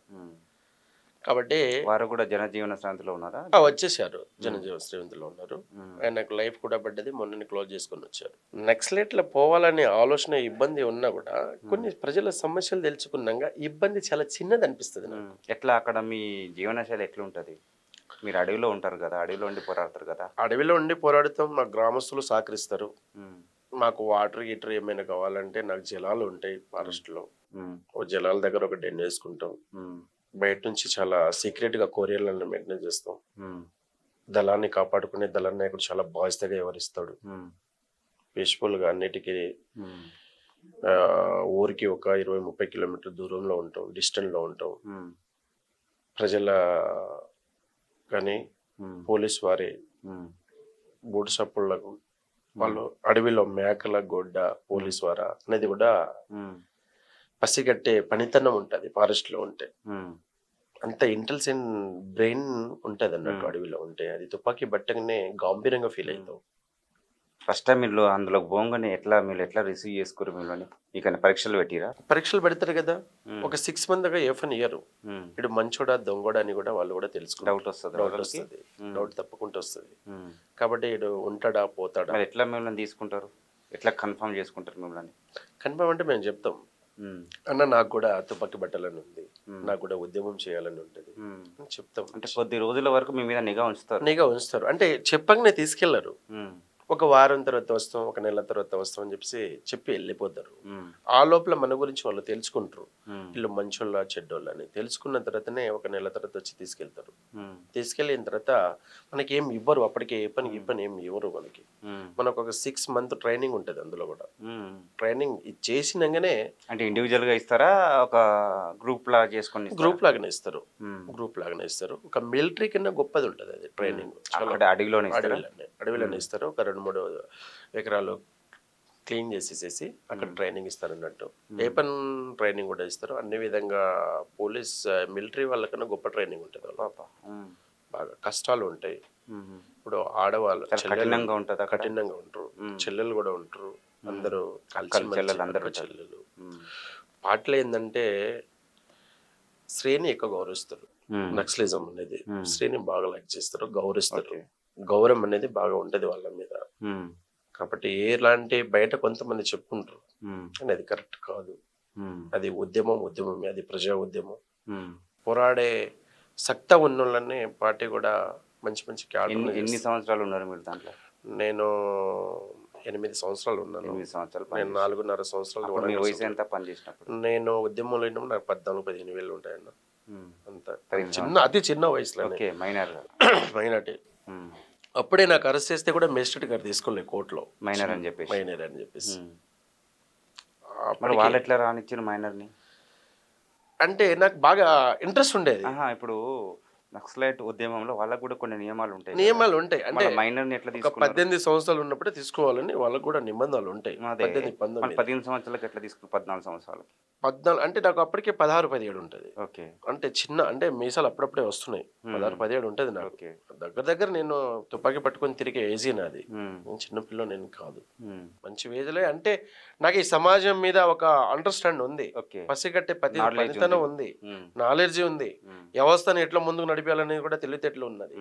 Speaker 2: కాబట్టి
Speaker 1: వారు కూడా జనజీవన శ్రాంతిలో ఉన్నారా?
Speaker 2: వచ్చేసారు, జనజీవన శ్రాంతిలో ఉన్నారు. ఆయనకు లైఫ్ కూడా పడ్డది, మొన్న క్లోజ్ చేసుకొని వచ్చారు. నక్సలైట్లో పోవాలనే ఆలోచన ఇబ్బంది ఉన్నా కూడా కొన్ని ప్రజల సమస్యలు తెలుసుకున్నాక ఇబ్బంది చాలా చిన్నది అనిపిస్తుంది నాకు.
Speaker 1: ఎట్లా అక్కడ మీ జీవనశైలి ఎట్లా ఉంటుంది? మీరు అడవిలో ఉంటారు కదా, అడవిలో ఉండి పోరాడతారు కదా.
Speaker 2: అడవిలో ఉండి పోరాడుతాం, మా గ్రామస్తులు సహకరిస్తారు. మాకు వాటర్ గీటర్ ఏమైనా కావాలంటే నాకు జలాలు ఉంటాయి ఫారెస్ట్లో, జలాల దగ్గర ఒక డెన్ వేసుకుంటాం. బయట నుంచి చాలా సీక్రెట్ గా కొరియర్లను మెయింటైన్ చేస్తాం. దళాన్ని కాపాడుకునే దళ నాయకుడు చాలా బాధ్యతగా వ్యవహరిస్తాడు. పీస్ఫుల్ గా అన్నిటికీ ఊరికి ఒక 20-30 కిలోమీటర్ దూరంలో ఉంటాం, డిస్టెన్స్ లో ఉంటాం. ప్రజల కానీ పోలీస్ వారి బూటు సప్పుళ్లకు వాళ్ళు అడవిలో మేకల గొడ్డ పోలీస్ వారా అనేది కూడా పసిగట్టే పనితనం ఉంటది ఫారెస్ట్ లో ఉంటే. అంత ఇంటెలిజెంట్ బ్రెయిన్ ఉంటది అన్నట్టు అడవిలో ఉంటే. అది తుపాకీ బట్టగానే గంభీరంగా ఫీల్ అవుతాం.
Speaker 1: ఫస్ట్ టైం మీరు అందులో పోగానే మీరు ఎట్లా రిసీవ్ చేసుకోరు? మీకు పరీక్షలు పెట్టిరా?
Speaker 2: పరీక్షలు పెడతారు కదా, ఒక 6 మంత్ దాకా ఏఫన్ ఇయ్యరు. ఇటు మంచోడా దొంగోడా అని కూడా వాళ్ళు కూడా తెలుసుకుంటారు. డౌట్ తప్పకుండా వస్తుంది. కాబట్టి ఇటు ఉంటాడా పోతాడా
Speaker 1: ఎట్లా మిమ్మల్ని తీసుకుంటారు? ఎట్లా కన్ఫర్మ్ చేసుకుంటారు మిమ్మల్ని?
Speaker 2: కన్ఫర్మ్ అంటే మేము చెప్తాం, అన్న నాకు కూడా తుపాకీ పట్టాలని ఉంది, నాకు కూడా ఉద్యమం చేయాలని ఉంటుంది చెప్తాం.
Speaker 1: అంటే కొద్ది రోజుల వరకు మీ మీద నిఘా ఉంచుతారు.
Speaker 2: అంటే చెప్పగానే తీసుకెళ్లరు. ఒక వారం తర్వాత వస్తాం, ఒక నెల తర్వాత వస్తాం అని చెప్పి వెళ్ళిపోతారు. ఆ లోపల మన గురించి వాళ్ళు తెలుసుకుంటారు, వీళ్ళు మంచోళ్ళ చెడ్డోళ్ళ అని. తెలుసుకున్న తర్వాతనే ఒక నెల తర్వాత వచ్చి తీసుకెళ్తారు. తీసుకెళ్ళిన తర్వాత మనకి ఏం ఇవ్వరు, అప్పటికే ఏ పని ఏం ఇవ్వరు మనకి. మనకు ఒక 6 month ట్రైనింగ్ ఉంటుంది. అందులో కూడా ట్రైనింగ్ చేసినాకనే,
Speaker 1: అంటే ఇండివిజువల్ గా ఇస్తారా, ఒక గ్రూప్ లాగా చేసుకొని
Speaker 2: గ్రూప్ లాగానే ఇస్తారు. ఒక మిలిటరీ కన్నా గొప్పది ఉంటుంది అది ట్రైనింగ్. అడవిలోనే ఇస్తారు. ఒక 2-3 ఎకరాలు క్లీన్ చేసేసేసి అక్కడ ట్రైనింగ్ ఇస్తారు అన్నట్టు. వేపన్ ట్రైనింగ్ కూడా ఇస్తారు. అన్ని విధంగా పోలీస్ మిలిటరీ వాళ్ళకన్నా గొప్ప ట్రైనింగ్ ఉంటుంది. బాగా కష్టాలు ఉంటాయి. ఇప్పుడు ఆడవాళ్ళు కఠినంగా ఉంటారు, చెల్లెలు కూడా ఉంటారు, అందరూ చెల్లెలు. పాటలు ఏంటంటే స్త్రీని ఎక్కువ గౌరవిస్తారు. నక్సలిజం అనేది స్త్రీని బాగా లైక్ చేస్తారు, గౌరవిస్తారు. గౌరవం అనేది బాగా ఉంటది వాళ్ళ మీద. కాబట్టి ఎలాంటి బయట కొంతమంది చెప్పుకుంటారు కానీ అది కరెక్ట్ కాదు. అది ఉద్యమమే, అది ప్రజా ఉద్యమం. పోరాడే సత్తా ఉన్నోళ్ళని పార్టీ కూడా మంచి
Speaker 1: ఎన్ని సంవత్సరాలు ఉన్నారు మీరు దాంట్లో?
Speaker 2: నేను 8 సంవత్సరాలు ఉన్నాను. నేను 4.5 సంవత్సరాలు.
Speaker 1: వయసు ఎంత పనిచేసినప్పుడు?
Speaker 2: నేను ఉద్యమంలో అయినప్పుడు నాకు 14-15 ఏళ్ళు ఉంటాయన్న. అంత అతి చిన్న వయసులో మైనార్టీ. అప్పుడే నాకు అరెస్ట్ చేస్తే కూడా మేజిస్ట్రేట్ గారు తీసుకోలేదు కోర్టులో, మైనర్ అని చెప్పేసి.
Speaker 1: వాళ్ళు ఎట్లా రానిచ్చారు మైనర్ని?
Speaker 2: అంటే నాకు బాగా ఇంట్రెస్ట్ ఉండేది.
Speaker 1: ఇప్పుడు నక్సలైట్ ఉద్యమంలో వాళ్ళకు కూడా కొన్ని నియమాలు ఉంటాయి.
Speaker 2: అంటే
Speaker 1: మైనర్ని ఎట్లా
Speaker 2: 18 సంవత్సరాలు ఉన్నప్పుడే తీసుకోవాలని వాళ్ళకు కూడా నిబంధనలు ఉంటాయి.
Speaker 1: 15 సంవత్సరాలకు ఎట్లా తీసుకుని 14 సంవత్సరాలకి?
Speaker 2: 14 అంటే నాకు అప్పటికే 16-17 ఉంటుంది. అంటే చిన్న, అంటే మీసాలు అప్పుడప్పుడే వస్తున్నాయి. 16-17 ఉంటుంది నాకు. దగ్గర నేను తుపాకీ పట్టుకొని తిరిగే ఏజీ నాది. చిన్నపిల్ల నేను కాదు, మంచి ఏజ్లే. అంటే నాకు ఈ సమాజం మీద ఒక అండర్స్టాండ్ ఉంది, పసిగట్టే పనితనం ఉంది, నాలెడ్జ్ ఉంది, వ్యవస్థను ఎట్లా ముందుకు నడిపాలనేది కూడా తెలివితేటలు ఉన్నది.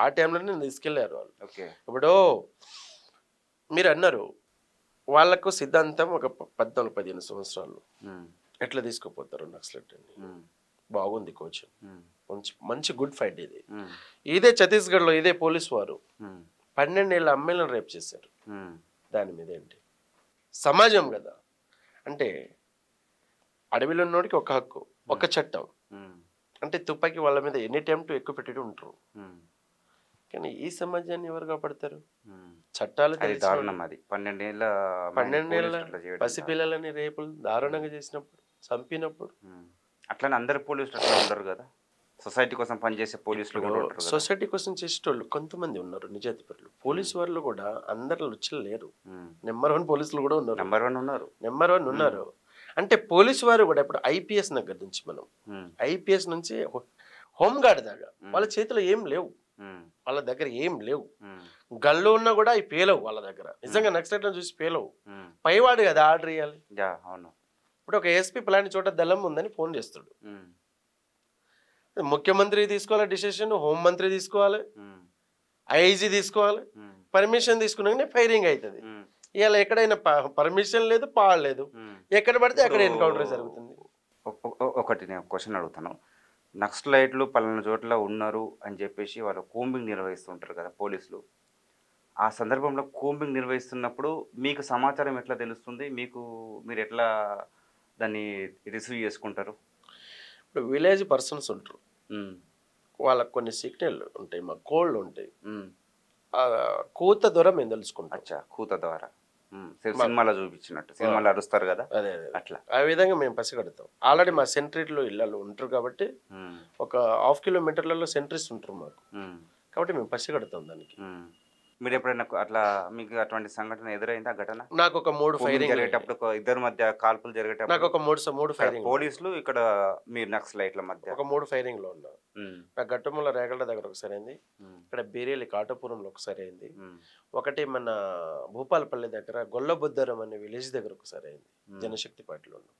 Speaker 2: ఆ టైంలో నేను తీసుకెళ్లారు వాళ్ళు. ఇప్పుడు మీరు అన్నారు వాళ్ళకు సిద్ధాంతం ఒక 14-15 సంవత్సరాలు ఎట్లా తీసుకుపోతారు నక్సలైట్ అని. బాగుంది కోచ్, మంచి గుడ్ ఫైట్ ఇది. ఇదే ఛత్తీస్గఢ్ లో ఇదే పోలీసు వారు 12 ఏళ్ళ అమ్మాయిలను రేప్ చేశారు. దాని మీద ఏంటి సమాజం కదా. అంటే అడవిలో ఉన్నోడికి ఒక హక్కు, ఒక చట్టం. అంటే తుపాకీ వాళ్ళ మీద ఎనీ టైం టు ఎక్కువ పెట్టి ఉంటారు. కానీ ఈ సమాజాన్ని ఎవరు కాపాడతారు? చట్టాలు
Speaker 1: దారుణం. అది 12 ఏళ్ళ
Speaker 2: పసిపిల్లలని రేపులు దారుణంగా చేసినప్పుడు, చంపినప్పుడు.
Speaker 1: అట్లనే అందరు పోలీసులు అట్లా ఉండరు కదా. సొసైటీ కోసం పనిచేసే పోలీసులు కూడా ఉంటారు.
Speaker 2: సొసైటీ కోసం చేసేటోళ్ళు కొంతమంది ఉన్నారు, నిజాయితీ పరులు. పోలీసు వాళ్ళు కూడా అందరు రుచులు లేరు. నెంబర్ 1 పోలీసులు కూడా ఉన్నారు, నెంబర్ 1 ఉన్నారు. అంటే పోలీసు వారు కూడా ఇప్పుడు ఐపీఎస్ దగ్గర నుంచి మనం ఐపీఎస్ నుంచి హోంగార్డ్ దాకా వాళ్ళ చేతిలో ఏం లేవు, వాళ్ళ దగ్గర ఏం లేవు. గన్లు ఉన్నా కూడా అవి పేలవు వాళ్ళ దగ్గర. నిజంగా నక్సలైట్ చూసి పేలవు. పైవాడు కదా ఆర్డర్ ఇవ్వాలి. ఇప్పుడు ఒక ఎస్పీ పలాని చోట దళం ఉందని ఫోన్ చేస్తాడు, ముఖ్యమంత్రి తీసుకోవాలి డిసిషన్, హోంమంత్రి తీసుకోవాలి, ఐజీ తీసుకోవాలి. పర్మిషన్ తీసుకున్నాకనే ఫైరింగ్ అవుతుంది. ఇవాళ ఎక్కడైనా పర్మిషన్ లేదు, పాడలేదు, ఎక్కడ పడితే అక్కడ ఎన్కౌంటర్ జరుగుతుంది.
Speaker 1: ఒకటి నేను క్వశ్చన్ అడుగుతాను. నక్సలైట్లు పలానా చోట్ల ఉన్నారు అని చెప్పేసి వాళ్ళు కూంబింగ్ నిర్వహిస్తుంటారు కదా పోలీసులు. ఆ సందర్భంలో కూంబింగ్ నిర్వహిస్తున్నప్పుడు మీకు సమాచారం ఎట్లా తెలుస్తుంది? మీరు ఎట్లా దాన్ని రిసీవ్ చేసుకుంటారు?
Speaker 2: ఇప్పుడు విలేజ్ పర్సన్స్ ఉంటారు, వాళ్ళకు కొన్ని సిగ్నల్ ఉంటాయి, మా కోళ్ళు ఉంటాయి. కూత ద్వారా మేము తెలుసుకుంటాం.
Speaker 1: కూత ద్వారా సినిమాలో చూపించినట్టు, సినిమాలో అరుస్తారు కదా,
Speaker 2: అదే అట్లా ఆ విధంగా మేము పసిగడతాం. ఆల్రెడీ మా సెంట్రీలో ఇళ్ళు ఉంటారు కాబట్టి ఒక 1/2 కిలోమీటర్లలో సెంట్రీస్ ఉంటారు మాకు, కాబట్టి మేము పసిగడతాం దానికి.
Speaker 1: మీరు ఎప్పుడైనా అట్లా మీకు అటువంటి సంఘటన ఎదురైందా? ఘటన
Speaker 2: నాకు ఒక 3 ఫైరింగ్
Speaker 1: జరిగేటప్పుడు, ఇద్దరి మధ్య కాల్పులు జరిగేటప్పుడు
Speaker 2: నాకు ఒక 3 ఫైరింగ్,
Speaker 1: పోలీసులు ఇక్కడ మీరు నక్సలైట్ల మధ్య
Speaker 2: ఒక 3 ఫైరింగ్ లో ఉన్నా. నాకు గట్టుమల్ల రేగళ్ళ దగ్గర ఒకసారి అయింది, ఇక్కడ బేరేలి కాటపురంలో ఒకసారి అయింది, ఒకటి మన భూపాలపల్లి దగ్గర గొల్లబుద్దరం అనే విలేజ్ దగ్గర ఒకసారి అయింది, జనశక్తి పార్టీలో ఉన్నాం.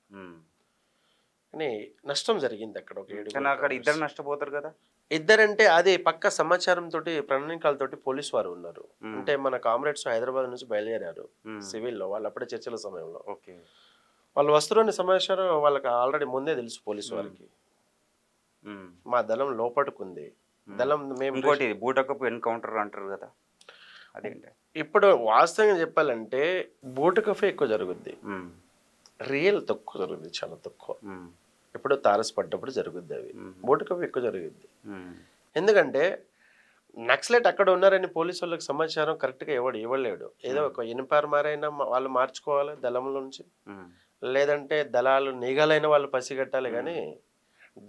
Speaker 2: కానీ నష్టం జరిగింది అక్కడ. ఒక 7
Speaker 1: అక్కడ ఇద్దరు నష్టపోతారు కదా.
Speaker 2: ఇద్దరంటే అది పక్క సమాచారం తోటి, ప్రణాళికలతోటి పోలీసు వారు ఉన్నారు. అంటే మన కామ్రేడ్స్ హైదరాబాద్ నుంచి బయలుదేరారు సివిల్లో, వాళ్ళు అప్పుడే చర్చల సమయంలో. వాళ్ళు వస్తున్న సమాచారం వాళ్ళకి ఆల్రెడీ ముందే తెలుసు పోలీసు వారికి. మా దళం లోపట్టుకుంది. దళం మేము
Speaker 1: ఇంకోటి బూటకపు ఎన్కౌంటర్ అంటారు కదా, అదేంటి?
Speaker 2: ఇప్పుడు వాస్తవంగా చెప్పాలంటే బోటు కఫే ఎక్కువ జరుగుద్ది,
Speaker 1: ఉమ్,
Speaker 2: రియల్ తక్కువ జరుగుద్ది, చాలా తక్కువ.
Speaker 1: ఉమ్,
Speaker 2: ఎప్పుడో తారసపడ్డప్పుడు జరుగుద్ది అవి. బోటు కఫే ఎక్కువ జరుగుద్ది.
Speaker 1: ఉమ్,
Speaker 2: ఎందుకంటే నక్సలైట్ అక్కడ ఉన్నారని పోలీసు వాళ్ళకి సమాచారం కరెక్ట్గా ఇవ్వలేడు. ఏదో ఒక ఇనుపారమారైనా వాళ్ళు మార్చుకోవాలి దళంలో నుంచి,
Speaker 1: ఉమ్,
Speaker 2: లేదంటే దళాలు నిఘాలైన వాళ్ళు పసిగట్టాలి. కానీ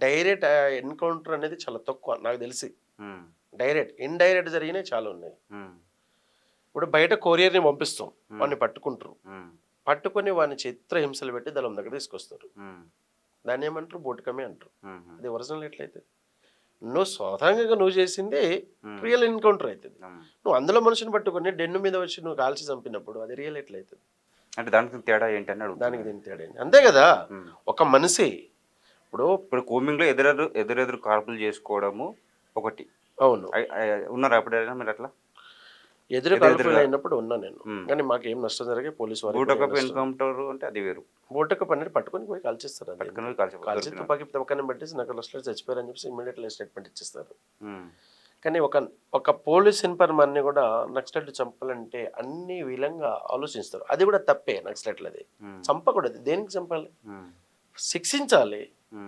Speaker 2: డైరెక్ట్ ఎన్కౌంటర్ అనేది చాలా తక్కువ నాకు తెలిసి.
Speaker 1: ఉమ్,
Speaker 2: డైరెక్ట్ ఇండైరెక్ట్ జరిగినాయి చాలా ఉన్నాయి.
Speaker 1: ఉమ్,
Speaker 2: ఇప్పుడు బయట కొరియర్ని పంపిస్తాం, వాడిని పట్టుకుంటారు,
Speaker 1: ఉమ్,
Speaker 2: పట్టుకొని వాడిని చిత్ర హింసలు పెట్టి దళం దగ్గర తీసుకొస్తారు.
Speaker 1: ఉమ్,
Speaker 2: దాన్ని ఏమంటారు? బోటుకమే అంటారు.
Speaker 1: ఉమ్,
Speaker 2: అది ఒరిజినల్ ఎట్లయితే నువ్వు స్వతంగా నువ్వు చేసింది రియల్ ఎన్కౌంటర్ అవుతుంది.
Speaker 1: ఉమ్.
Speaker 2: నువ్వు అందులో మనిషిని పట్టుకొని డెన్ను మీద వచ్చి నువ్వు కాల్చి చంపినప్పుడు అది రియల్ ఎట్లయితుంది?
Speaker 1: అంటే దానికి తేడా ఏంటని అడుగుతాను.
Speaker 2: దానికి దీని తేడా ఏంటి? అంతే కదా. ఒక మనిషి ఇప్పుడు
Speaker 1: ఇప్పుడు కోమింగ్లో ఎదురెదురు కాల్పులు చేసుకోవడము ఒకటి.
Speaker 2: అవును,
Speaker 1: ఉన్నారా ఎప్పుడైనా మీరు అట్లా?
Speaker 2: ఎదురు కాల్పులు అయినప్పుడు ఉన్నా నేను. కానీ మాకు ఏం నష్టం జరిగే పోలీసు వారు
Speaker 1: బూటకపు ఎన్కౌంటర్ అంటే అది వేరు.
Speaker 2: బోటకప్ అనేది పట్టుకొని పోయి కాల్చేస్తారు. అది
Speaker 1: పట్టుకుని
Speaker 2: కాల్చి తుపాకీ పక్కన పెట్టేసి నాకు నక్సలైట్ చచ్చిపోయారని చెప్పేసి ఇమీడియట్లీ స్టేట్మెంట్ ఇచ్చేస్తారు.
Speaker 1: ఉమ్,
Speaker 2: కానీ ఒక పోలీస్ ఇన్ఫర్మర్ని కూడా నక్సలైట్ చంపాలంటే అన్ని విధంగా ఆలోచిస్తారు. అది కూడా తప్పే. నక్సలైట్లది చంపకూడదు. దేనికి చంపాలి?
Speaker 1: ఉమ్,
Speaker 2: శిక్షించాలి,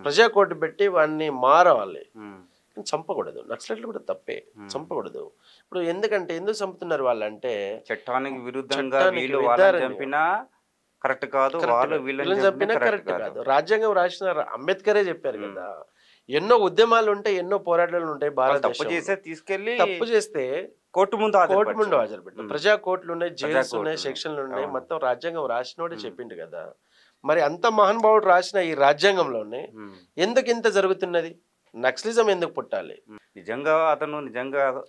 Speaker 2: ప్రజాకోర్టు పెట్టి వాడిని మారాలి,
Speaker 1: ఉమ్,
Speaker 2: కానీ చంపకూడదు. నక్సలైట్లు కూడా తప్పే, చంపకూడదు. ఇప్పుడు ఎందుకు చంపుతున్నారు వాళ్ళంటే
Speaker 1: చట్టానికి విరుద్ధంగా వీళ్ళు వాళ్ళని చంపినా కరెక్ట్ కాదు, వాళ్ళు వీళ్ళని
Speaker 2: చంపినా కరెక్ట్ కాదు. రాజ్యాంగం రాసిన అంబేద్కరే చెప్పారు కదా, ఎన్నో ఉద్యమాలు ఉంటాయి, ఎన్నో పోరాటాలు ఉంటాయి భారతదేశంలో. తప్పు చేస్తే కోర్టు ముందు హాజరుపెట్టారు. ప్రజా కోర్టులు ఉన్నాయి, జైల్స్ ఉన్నాయి, సెక్షన్లు ఉన్నాయి, మొత్తం రాజ్యాంగం రాసినోడే చెప్పిండు కదా. మరి అంత మహానుభావుడు రాసిన ఈ రాజ్యాంగంలోనే ఎందుకు ఇంత జరుగుతున్నది? నక్సలిజం ఎందుకు పుట్టాలి?
Speaker 1: నిజంగా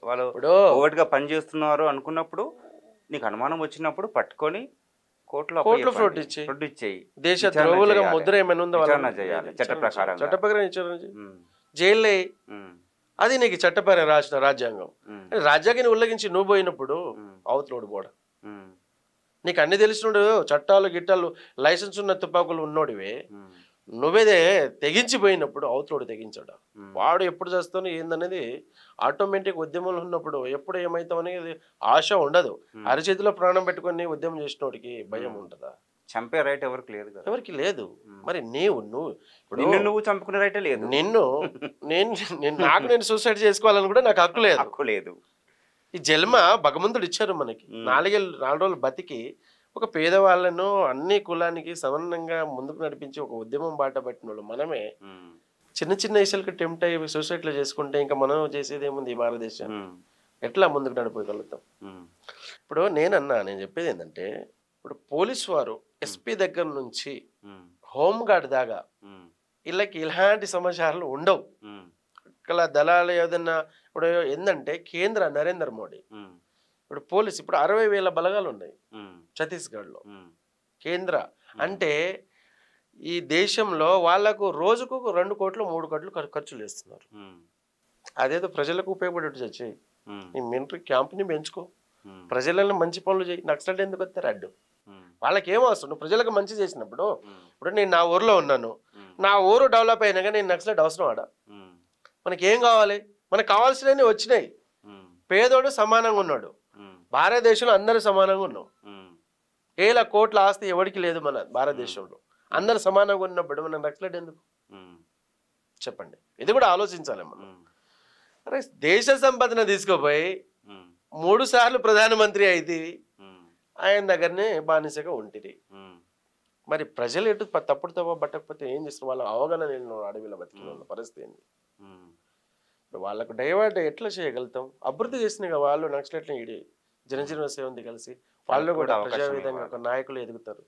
Speaker 1: వాళ్ళు ఓవర్గా పనిచేస్తున్నారు అనుకున్నప్పుడు, నీకు అనుమానం వచ్చినప్పుడు పట్టుకొని కోర్టులో
Speaker 2: ఫ్లోట్
Speaker 1: ఇచ్చేయి.
Speaker 2: దేశ ద్రోహులుగా ముద్ర ఏమైనా ఉందో
Speaker 1: చట్ట
Speaker 2: ప్రకారం జైల్లో. అది నీకు చట్టపరం రాసిన రాజ్యాంగం. రాజ్యాంగాన్ని ఉల్లంఘించి నువ్వు పోయినప్పుడు అవతలోడు పోవడం. నీకు అన్ని తెలిసినోడు, చట్టాలు గిట్టాలు లైసెన్స్ ఉన్న తుపాకులు ఉన్నోడివే, నువ్వేదే తెగించిపోయినప్పుడు అవతలోడు తెగించాడు. వాడు ఎప్పుడు చేస్తానో ఏందనేది ఆటోమేటిక్ ఉద్యమంలో ఉన్నప్పుడు ఎప్పుడు ఏమవుతావు అనేది ఆశ ఉండదు. అరచేతిలో ప్రాణం పెట్టుకొని ఉద్యమం చేసినోడికి భయం ఉంటుందా?
Speaker 1: చంపే రైట్ ఎవరికి లేదు,
Speaker 2: ఎవరికి లేదు. మరి
Speaker 1: నువ్వు చంపుకునే రైటే లేదు.
Speaker 2: నాకు నేను సూసైడ్ చేసుకోవాలని కూడా నాకు హక్కు
Speaker 1: లేదు.
Speaker 2: ఈ జన్మ భగవంతుడు ఇచ్చారు మనకి. 4 రోజులు బతికి ఒక పేదవాళ్ళను అన్ని కులానికి సమానంగా ముందుకు నడిపించి ఒక ఉద్యమం బాట పట్టిన వాళ్ళు మనమే చిన్న చిన్న ఇసలకు టెంప్ట్ అయ్యి సూసైడ్లు చేసుకుంటే ఇంకా మనం చేసేది ఏముంది? ఈ భారతదేశం ఎట్లా ముందుకు నడిపోగలుగుతాం? ఇప్పుడు నేను చెప్పేది ఏంటంటే, ఇప్పుడు పోలీసు వారు ఎస్పీ దగ్గర నుంచి హోంగార్డ్ దాకా వీళ్ళకి ఇలాంటి సమాచారాలు ఉండవు. ఇక్కడ దళాలు ఏదన్నా ఇప్పుడు ఏంటంటే కేంద్ర నరేంద్ర మోడీ ఇప్పుడు పోలీసు ఇప్పుడు 60,000 బలగాలు ఉన్నాయి ఛత్తీస్గఢ్లో. కేంద్ర అంటే ఈ దేశంలో వాళ్లకు రోజుకు 2 కోట్లు 3 కోట్లు ఖర్చులు వేస్తున్నారు. అదేదో ప్రజలకు ఉపయోగపడేట్టు చేయి. ఈ మిలిటరీ క్యాంప్ని పెంచుకో, ప్రజలను మంచి పనులు చేయి. నక్సలైట్ ఎందుకు వస్తారు అడ్డు? వాళ్ళకి ఏం అవసరం? నువ్వు ప్రజలకు మంచి చేసినప్పుడు, ఇప్పుడు నేను నా ఊర్లో ఉన్నాను, నా ఊరు డెవలప్ అయినా కానీ నేను నక్సలైట్ అవసరం ఆడ. మనకి ఏం కావాలి? మనకు కావాల్సినవి వచ్చినాయి. పేదోడు సమానంగా ఉన్నాడు, భారతదేశంలో అందరూ సమానంగా ఉన్నాం. 1,000 కోట్ల ఆస్తి ఎవరికి లేదు మన భారతదేశంలో. అందరు సమానంగా ఉన్నప్పుడు మన నక్సలైట్ ఎందుకు? చెప్పండి. ఇది కూడా ఆలోచించాలి మనం. అరే దేశ సంపదన తీసుకోపోయి 3 సార్లు ప్రధానమంత్రి అయితే ఆయన దగ్గరనే బానిసగా ఉంటుంది. మరి ప్రజలు ఎటు తప్పుడు తప్ప పట్టకపోతే ఏం చేస్తారు? వాళ్ళ అవగాహన నేను అడవిలో బతికిన పరిస్థితి ఏంది? వాళ్ళకు డైవర్ట్ ఎట్లా చేయగలుగుతాం? అభివృద్ధి చేసిన వాళ్ళు నక్సలైట్ని ఇడి జనజీవన సేవంతి కలిసి వాళ్ళు కూడా ప్రజా విధంగా ఒక నాయకులు ఎదుగుతారు.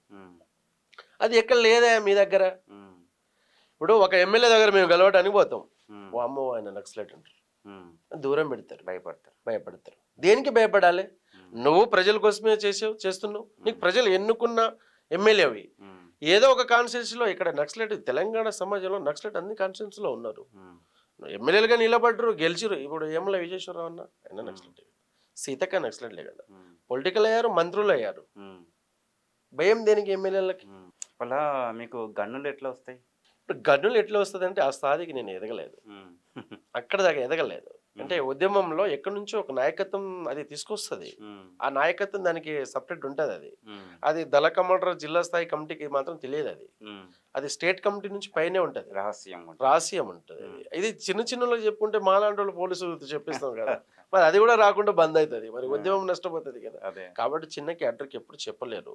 Speaker 2: అది ఎక్కడ లేదా మీ దగ్గర? ఇప్పుడు ఒక ఎమ్మెల్యే దగ్గర మేము గెలవడానికి పోతాం, ఓ అమ్మో ఆయన నక్సలైట్ అంటారు, దూరం పెడతారు, భయపడతారు. దేనికి భయపడాలి? నువ్వు ప్రజల కోసమే చేస్తున్నావు. నీకు ప్రజలు ఎన్నుకున్న ఎమ్మెల్యేవి. ఏదో ఒక కాన్స్టిట్యూన్సీలో ఇక్కడ నక్సలైట్, తెలంగాణ సమాజంలో నక్సలైట్ అన్ని కాన్స్టిట్యూన్సీలో ఉన్నారు. ఎమ్మెల్యేలుగా నిలబడ్డరు, గెలిచిరు. ఇప్పుడు ఏమలా విజయేశ్వరరావు అన్న ఆయన నక్సలైట్, సీతక్క నక్సలైట్లే కదా. పొలిటికల్ అయ్యారు, మంత్రులు అయ్యారు. భయం దేనికి ఎమ్మెల్యేలకి?
Speaker 1: అలా మీకు గన్నులు ఎట్లా వస్తాయి?
Speaker 2: ఇప్పుడు గన్నులు ఎట్లా వస్తుంది అంటే ఆ స్థాయికి నేను ఎదగలేదు, అక్కడ దాకా ఎదగలేదు. అంటే ఉద్యమంలో ఎక్కడి నుంచో ఒక నాయకత్వం అది తీసుకొస్తుంది. ఆ నాయకత్వం దానికి సపరేట్ ఉంటుంది. అది దళ కమాండర్ జిల్లా స్థాయి కమిటీకి మాత్రం తెలియదు. అది స్టేట్ కమిటీ నుంచి పైనే ఉంటుంది, రహస్యం ఉంటుంది. ఇది చిన్న చిన్నలకు చెప్పుకుంటే మాలాంటి వాళ్ళు పోలీసులు చెప్పిస్తాం కదా, మరి అది కూడా రాకుండా బంద్ అవుతుంది, మరి ఉద్యమం నష్టపోతుంది కదా. కాబట్టి చిన్న క్యాడర్కి ఎప్పుడు చెప్పలేరు.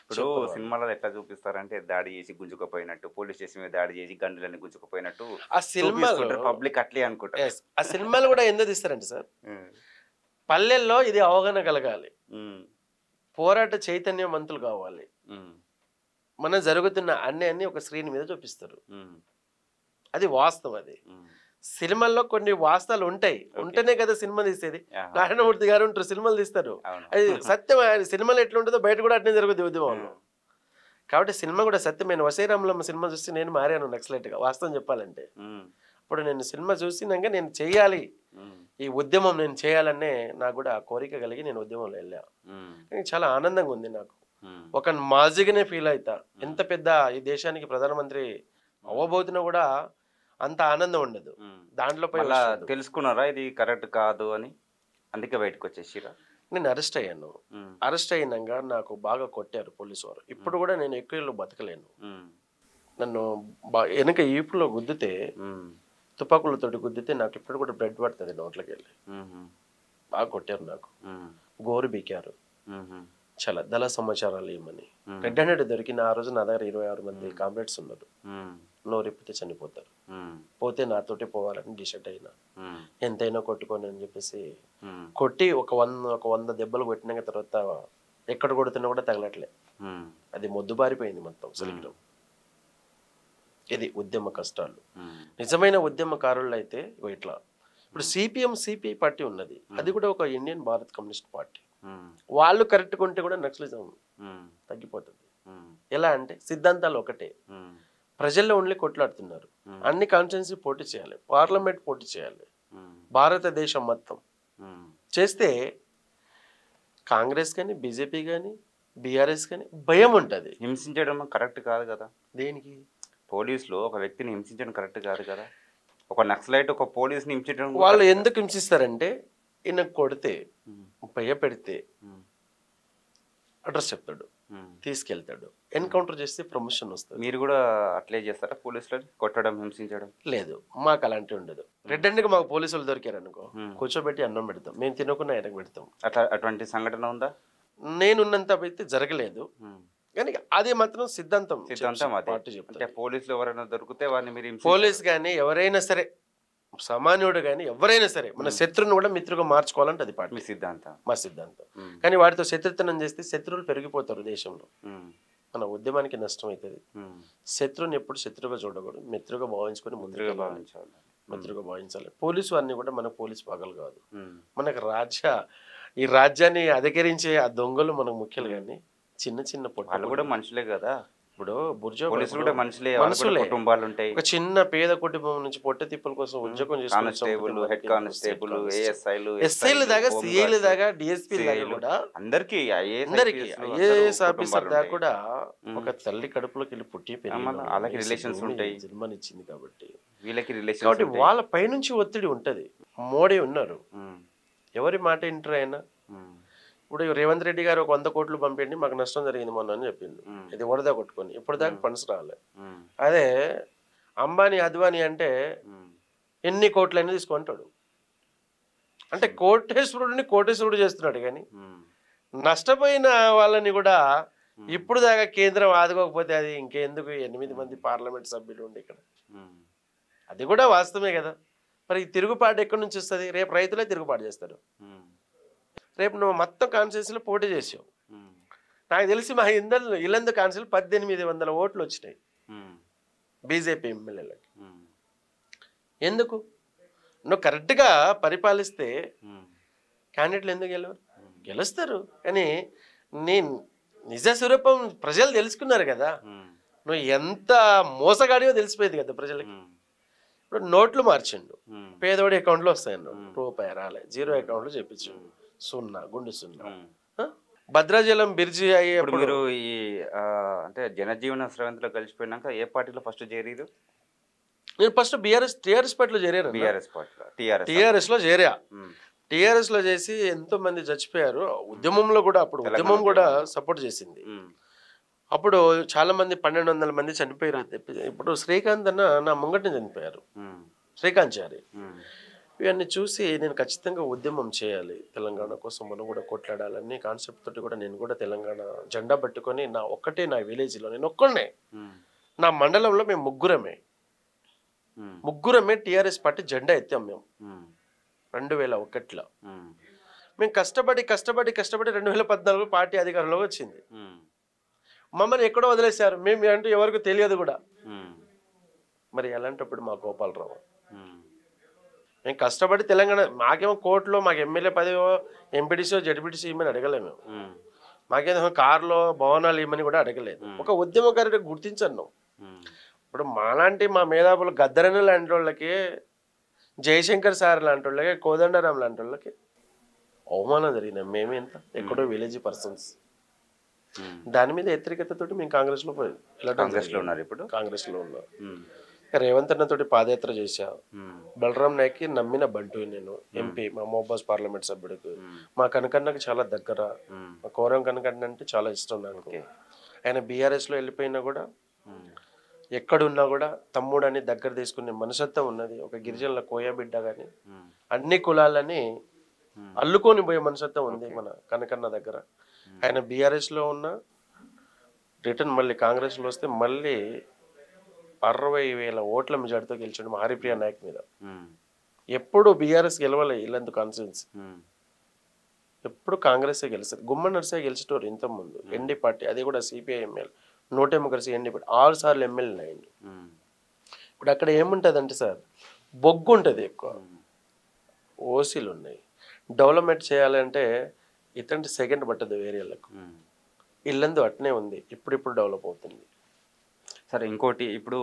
Speaker 1: ఇప్పుడు సినిమాలో ఎట్లా చూపిస్తారంటే దాడి చేసి గుంజుకుపోయినట్టు, పోలీస్ స్టేషన్ మీద దాడి చేసి గంటలని గుంజుకుపోయినట్టు
Speaker 2: ఆ సినిమా
Speaker 1: పబ్లిక్ అట్లే అనుకుంటారు.
Speaker 2: ఆ సినిమాలు కూడా ఎందుకు తీస్తారంటే సార్, పల్లెల్లో ఇది అవగాహన కలగాలి, పోరాట చైతన్యవంతులు కావాలి, మన జరుగుతున్న అన్ని ఒక స్క్రీన్ మీద చూపిస్తారు. అది వాస్తవం. అది సినిమాల్లో కొన్ని వాస్తవాలు ఉంటాయి, ఉంటేనే కదా సినిమా తీసేది. నారాయణమూర్తి గారు ఉంటారు, సినిమాలు తీస్తారు, అది సత్యం. సినిమాలు ఎట్లా ఉంటుందో బయట కూడా అట్నే జరుగుతుంది ఉద్యమంలో. కాబట్టి సినిమా కూడా సత్యమైన. వసైరాములమ్మ సినిమా చూసి నేను మారాను నక్సలైట్గా, వాస్తవం చెప్పాలంటే. ఇప్పుడు నేను సినిమా చూసినాక నేను చెయ్యాలి, ఈ ఉద్యమం నేను చేయాలనే నాకు కూడా కోరిక కలిగి నేను ఉద్యమంలో వెళ్ళా. చాలా ఆనందంగా ఉంది నాకు. ఒక మాజిగానే ఫీల్ అవుతా. ఎంత పెద్ద ఈ దేశానికి ప్రధానమంత్రి అవ్వబోతున్నా కూడా అంత ఆనందం ఉండదు. దాంట్లో
Speaker 1: తెలుసుకున్నారా ఇది కరెక్ట్ కాదు అని, అందుకే బయటకు వచ్చేసిరా?
Speaker 2: నేను అరెస్ట్ అయ్యాను. అరెస్ట్ అయినాక నాకు బాగా కొట్టారు పోలీసు వారు. ఇప్పుడు కూడా నేను ఎక్కువ ఇళ్ళు బతకలేను. నన్ను వెనక ఈపులో గుద్దితే, తుపాకులతోటి గుద్దితే నాకు ఇప్పుడు కూడా బ్లడ్ పడుతుంది నోట్లోకి వెళ్ళి. బాగా కొట్టారు, నాకు గోరు బీకారు. చాలా దళ సమాచారాలు ఏమని రెడ్ హ్యాండెడ్ దొరికిన ఆ రోజు నా దగ్గర 26 మంది కామ్రేడ్స్ ఉన్నారు. నోరిప్పితే చనిపోతారు, పోతే నాతోటి పోవాలని డిసైడ్ అయినా. ఎంతైనా కొట్టుకోని అని చెప్పేసి కొట్టి ఒక 100 దెబ్బలు కొట్టినాక తర్వాత ఎక్కడ కొడుతున్నా కూడా తగలట్లే. అది మొద్దుబారిపోయింది మొత్తం శరీరం. ఇది ఉద్యమ కష్టాలు. నిజమైన ఉద్యమకారులు అయితే ఇట్లా. ఇప్పుడు సిపిఎం సిపిఐ పార్టీ ఉన్నది, అది కూడా ఒక ఇండియన్ భారత్ కమ్యూనిస్ట్ పార్టీ. వాళ్ళు కరెక్ట్గా ఉంటే కూడా నక్సలిజం తగ్గిపోతుంది. ఎలా అంటే సిద్ధాంతాలు ఒకటే, ప్రజల్లో ఉండి కొట్లాడుతున్నారు. అన్ని కాన్స్టిట్యున్సీ పోటీ చేయాలి, పార్లమెంట్ పోటీ చేయాలి, భారతదేశం మొత్తం చేస్తే కాంగ్రెస్ కానీ బీజేపీ కానీ బీఆర్ఎస్ కానీ భయం ఉంటుంది.
Speaker 1: హింసించడం కరెక్ట్ కాదు కదా.
Speaker 2: దేనికి?
Speaker 1: పోలీసులు ఒక వ్యక్తిని హింసించడం కరెక్ట్ కాదు కదా. ఒక నక్సలైట్ ఒక పోలీసుని హింసించడం,
Speaker 2: వాళ్ళు ఎందుకు హింసిస్తారంటే ఈయన కొడితే భయపెడితే అడ్రస్ చెప్తాడు, తీసుకెళ్తాడు, ఎన్కౌంటర్ చేస్తే ప్రమోషన్ వస్తుంది.
Speaker 1: మీరు కూడా అట్లే చేస్తారా పోలీసులని కొట్టడం హింసించడం?
Speaker 2: లేదు, మాకు అలాంటివి ఉండదు. రెడ్ హ్యాండ్గా మాకు పోలీసులు దొరికారు అనుకో, కూర్చోబెట్టి అన్నం పెడతాం, మేము తినకుండా ఆయనకు పెడతాం.
Speaker 1: అటువంటి సంఘటన ఉందా?
Speaker 2: నేనున్నంత అయితే జరగలేదు, కానీ అది మాత్రం సిద్ధాంతం.
Speaker 1: అంటే పోలీసులు ఎవరైనా దొరికితే వారిని మీరు,
Speaker 2: పోలీస్ కానీ ఎవరైనా సరే, సామాన్యుడు కానీ ఎవరైనా సరే, మన శత్రువుని కూడా మిత్రుగా మార్చుకోవాలంటే అది పార్టీ
Speaker 1: సిద్ధాంతం,
Speaker 2: మా సిద్ధాంతం. కానీ వాటితో శత్రుత్వం చేస్తే శత్రువులు పెరిగిపోతారు దేశంలో, మన ఉద్యమానికి నష్టం అవుతుంది. శత్రువుని ఎప్పుడు శత్రువుగా చూడకూడదు, మిత్రుగా భావించుకొని మిత్రుగా భావించాలి. పోలీసు వారిని కూడా మనకు పోలీసు పగలు కాదు, మనకు ఈ రాజ్యాన్ని అధికరించే ఆ దొంగలు మనకు ముఖ్యాలు. కానీ చిన్న చిన్న
Speaker 1: పొట్టాలు కూడా మనుషులే కదా.
Speaker 2: ఇప్పుడు బుర్జో
Speaker 1: మనుషులే,
Speaker 2: కుటుంబాలు ఉంటాయి. ఒక చిన్న పేద కుటుంబం నుంచి పొట్ట తిప్పల కోసం ఉద్యోగం ఎస్ఐలు దాకా సిఐలు దాకా డిఎస్పీ కూడా అందరికి ఐఏఎస్ ఆఫీసర్ దాకా కూడా ఒక తల్లి కడుపులోకి వెళ్ళి పుట్టి
Speaker 1: వాళ్ళకి రిలేషన్స్ ఉంటాయి,
Speaker 2: జన్మనిచ్చింది కాబట్టి
Speaker 1: వీళ్ళకి రిలేషన్.
Speaker 2: కాబట్టి వాళ్ళ పైనుంచి ఒత్తిడి ఉంటది. మోడీ ఉన్నారు, ఎవరి మాట ఇంటర్ అయినా. ఇప్పుడు రేవంత్ రెడ్డి గారు ఒక 100 కోట్లు పంపిండి, మాకు నష్టం జరిగింది మొన్న అని చెప్పిండు, ఇది వరద కొట్టుకొని ఇప్పుడు దాకా ఫండ్స్ రాలే. అదే అంబానీ అద్వానీ అంటే ఎన్ని కోట్లు అయినా తీసుకుంటాడు. అంటే కోటేశ్వరుడు చేస్తున్నాడు, కానీ నష్టపోయిన వాళ్ళని కూడా ఇప్పుడు దాకా కేంద్రం ఆదుకోకపోతే అది ఇంకెందుకు 8 మంది పార్లమెంట్ సభ్యులు ఉండి ఇక్కడ. అది కూడా వాస్తవమే కదా. మరి ఈ తిరుగుబాటు ఎక్కడి నుంచి వస్తుంది? రేపు రైతులే తిరుగుబాటు చేస్తారు. రేపు నువ్వు మొత్తం కాన్స్టిట్యూన్సీలో పోటీ చేసావు, నాకు తెలిసి మా ఇల్లందు కాన్స్టిట్యూన్సీ 1800 ఓట్లు వచ్చినాయి బీజేపీ ఎమ్మెల్యేలకి. ఎందుకు? నువ్వు కరెక్ట్గా పరిపాలిస్తే క్యాండిడేట్లు ఎందుకు గెలుస్తారు. కానీ నిజ స్వరూపం ప్రజలు తెలుసుకున్నారు కదా, నువ్వు ఎంత మోసగాడియో తెలిసిపోయింది కదా ప్రజలకి. ఇప్పుడు నోట్లు మార్చిండు, పేదోడి అకౌంట్లో వస్తాయన్నాడు, రూపాయి రాలే, 0 అకౌంట్లో చెప్పించు, 0 గుండు 0. భద్రాచలం బిర్జీ అయ్యేప్పుడు
Speaker 1: మీరు ఈ అంటే జనజీవన స్రవంతిలో కలిసిపోయినాక ఏ పార్టీలో ఫస్ట్ చేరీరు?
Speaker 2: నేను ఫస్ట్ టీఆర్ఎస్ పార్టీలో చేరాను.
Speaker 1: బీఆర్ఎస్ పార్టీలో
Speaker 2: టీఆర్ఎస్లో చేరా. టీఆర్ఎస్లో చేసి ఎంతో మంది చచ్చిపోయారు. ఉద్యమంలో కూడా అప్పుడు ఉద్యమం కూడా సపోర్ట్ చేసింది. అప్పుడు చాలా మంది 1200 మంది చనిపోయారు అని చెప్పి. ఇప్పుడు శ్రీకాంత్ అన్న నా ముంగటిని చనిపోయారు, శ్రీకాంత్ చారి. ఇవన్నీ చూసి నేను ఖచ్చితంగా ఉద్యమం చేయాలి, తెలంగాణ కోసం మనం కూడా కొట్లాడాలని కాన్సెప్ట్ తోటి కూడా నేను కూడా తెలంగాణ జెండా పట్టుకొని నా విలేజ్లో నేను ఒక్కడే, నా మండలంలో మేము ముగ్గురమే టీఆర్ఎస్ పార్టీ జెండా ఎత్తాం మేము 2001లో. మేము కష్టపడి 2014 పార్టీ అధికారంలోకి వచ్చింది. మమ్మల్ని ఎక్కడో వదిలేశారు, మేము అంటే ఎవరికి తెలియదు కూడా. మరి అలాంటప్పుడు మా గోపాలరావు మేము కష్టపడి తెలంగాణ, మాకేమో కోర్టులో మాకు ఎమ్మెల్యే పదవో ఎంపీటీసీ జడ్పీటీసీ ఇమ్మని అడగలేము మేము. మాకేమో కార్లో భవనాలు ఇమ్మని కూడా అడగలేదు. ఒక ఉద్యమకారుడిగా గుర్తించను. ఇప్పుడు మాలాంటి మా మేధావులు గద్దరన్న లాంటి వాళ్ళకి, జయశంకర్ సార్ లాంటి వాళ్ళకి, కోదండరాం లాంటి వాళ్ళకి అవమానం జరిగినాం. మేమేంత ఎక్కడో విలేజ్ పర్సన్స్. దాని మీద వ్యతిరేకతతోటి మేము కాంగ్రెస్లో
Speaker 1: ఉన్నారు. ఇప్పుడు
Speaker 2: కాంగ్రెస్లో ఉన్నాం. రేవంత్ అన్నతోటి పాదయాత్ర చేశా. బలరాం నాయక్కి నమ్మిన బంటు నేను, ఎంపీ మా మహబూబాబాద్ పార్లమెంట్ సభ్యుడికి. మా కనకన్నకి చాలా దగ్గర, మా కోరం కనకన్న అంటే చాలా ఇష్టం నాకు. ఆయన బీఆర్ఎస్లో వెళ్ళిపోయినా కూడా ఎక్కడున్నా కూడా తమ్ముడు అని దగ్గర తీసుకునే మనసత్వం ఉన్నది. ఒక గిరిజనుల కోయ బిడ్డ కానీ అన్ని కులాలని అల్లుకొని పోయే మనసత్వం ఉంది మన కనకన్న దగ్గర. ఆయన బీఆర్ఎస్లో ఉన్న రిటర్న్ మళ్ళీ కాంగ్రెస్లో వస్తే మళ్ళీ 60,000 ఓట్ల మెజార్టీతో గెలిచాడు మా హరిప్రియ నాయక్ మీద. ఎప్పుడు బీఆర్ఎస్ గెలవలే ఇల్లందు కాన్స్టిట్యున్సీ, ఎప్పుడు కాంగ్రెస్ గెలుస్తుంది. గుమ్మడి నర్సయ్య గెలిచేటోరు ఇంతకుముందు ఎన్డీ పార్టీ, అది కూడా సిపిఐ ఎమ్మెల్యే 100 ఎన్డీ పార్టీ 6 సార్లు ఎమ్మెల్యే అయింది. ఇప్పుడు అక్కడ ఏముంటుంది అంటే సార్, బొగ్గు ఉంటుంది ఎక్కువ, ఓసీలు ఉన్నాయి. డెవలప్మెంట్ చేయాలంటే ఇతంటి సెకండ్ పట్టదు ఏరియాలకు. ఇల్లందు అట్నే ఉంది, ఇప్పుడు డెవలప్ అవుతుంది.
Speaker 1: సరే, ఇంకోటి, ఇప్పుడు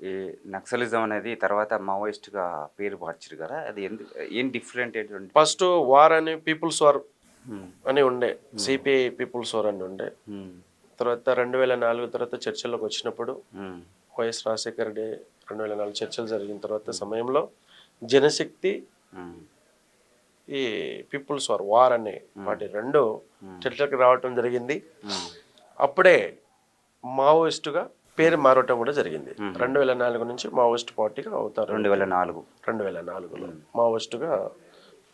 Speaker 1: ఈ నక్సలిజం అనేది తర్వాత మావోయిస్ట్గా పేరు మార్చారు కదా, అది ఏం డిఫరెంట్ ఏంటంటే,
Speaker 2: ఫస్ట్ వార్ అని పీపుల్స్ వార్ అని ఉండే, సిపిఐ పీపుల్స్ వార్ అని ఉండే. తర్వాత 2004 తర్వాత చర్చల్లోకి వచ్చినప్పుడు వైఎస్ రాజశేఖర రెడ్డి 2004 చర్చలు జరిగిన తర్వాత సమయంలో జనశక్తి ఈ పీపుల్స్ వార్ అనే వాటి రెండు చర్చలకు రావటం జరిగింది. అప్పుడే మావోయిస్టుగా పేరు మారటం కూడా జరిగింది. 2004 నుంచి మావోయిస్ట్ పార్టీగా అవుతారు. 2004లో మావోయిస్టుగా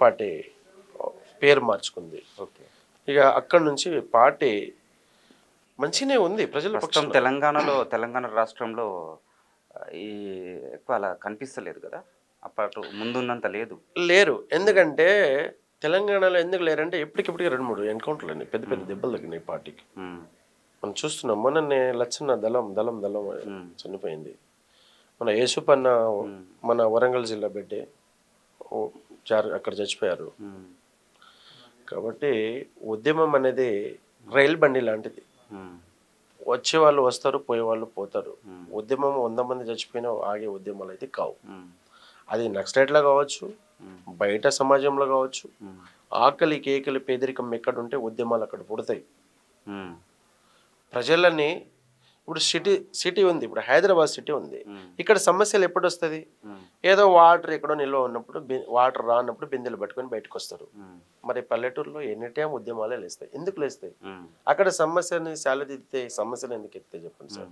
Speaker 2: పార్టీ పేరు మార్చుకుంది. ఇక అక్కడి నుంచి పార్టీ మంచిగానే ఉంది ప్రజల పక్షం.
Speaker 1: తెలంగాణ రాష్ట్రంలో ఈ ఎక్కువ అలా కనిపిస్తలేదు కదా, అప్పటి ముందున్నంత లేరు.
Speaker 2: ఎందుకంటే తెలంగాణలో ఎందుకు లేరంటే ఇప్పటికిప్పటికి 2-3 ఎన్కౌంటర్లు అయినాయి, పెద్ద పెద్ద దెబ్బలు తగ్గినాయి పార్టీకి. మనం చూస్తున్నాం. మొన్ననే లచ్చన్న దళం చనిపోయింది. మన యేసుపన్న మన వరంగల్ జిల్లా బిడ్డే అక్కడ చచ్చిపోయారు. కాబట్టి ఉద్యమం అనేది రైలు బండి లాంటిది. వచ్చే వాళ్ళు వస్తారు, పోయే వాళ్ళు పోతారు. ఉద్యమం 100 మంది చచ్చిపోయినా ఆగే ఉద్యమాలు అయితే కావు. అది నక్సలైట్లో కావచ్చు, బయట సమాజంలో కావచ్చు. ఆకలి కేకలి పేదరికం ఎక్కడుంటే ఉద్యమాలు అక్కడ పుడతాయి. ప్రజలని ఇప్పుడు సిటీ ఉంది, ఇప్పుడు హైదరాబాద్ సిటీ ఉంది. ఇక్కడ సమస్యలు ఎప్పుడు వస్తుంది? ఏదో వాటర్ ఎక్కడో నిల్వ ఉన్నప్పుడు, వాటర్ రానప్పుడు బిందెలు పట్టుకొని బయటకు వస్తారు. మరి పల్లెటూరులో ఎనీ టైం ఉద్యమాలే లేస్తాయి. ఎందుకు లేస్తాయి? అక్కడ సమస్యని శాలదిద్దే సమస్యలు ఎందుకు ఎత్తాయి చెప్పండి సార్?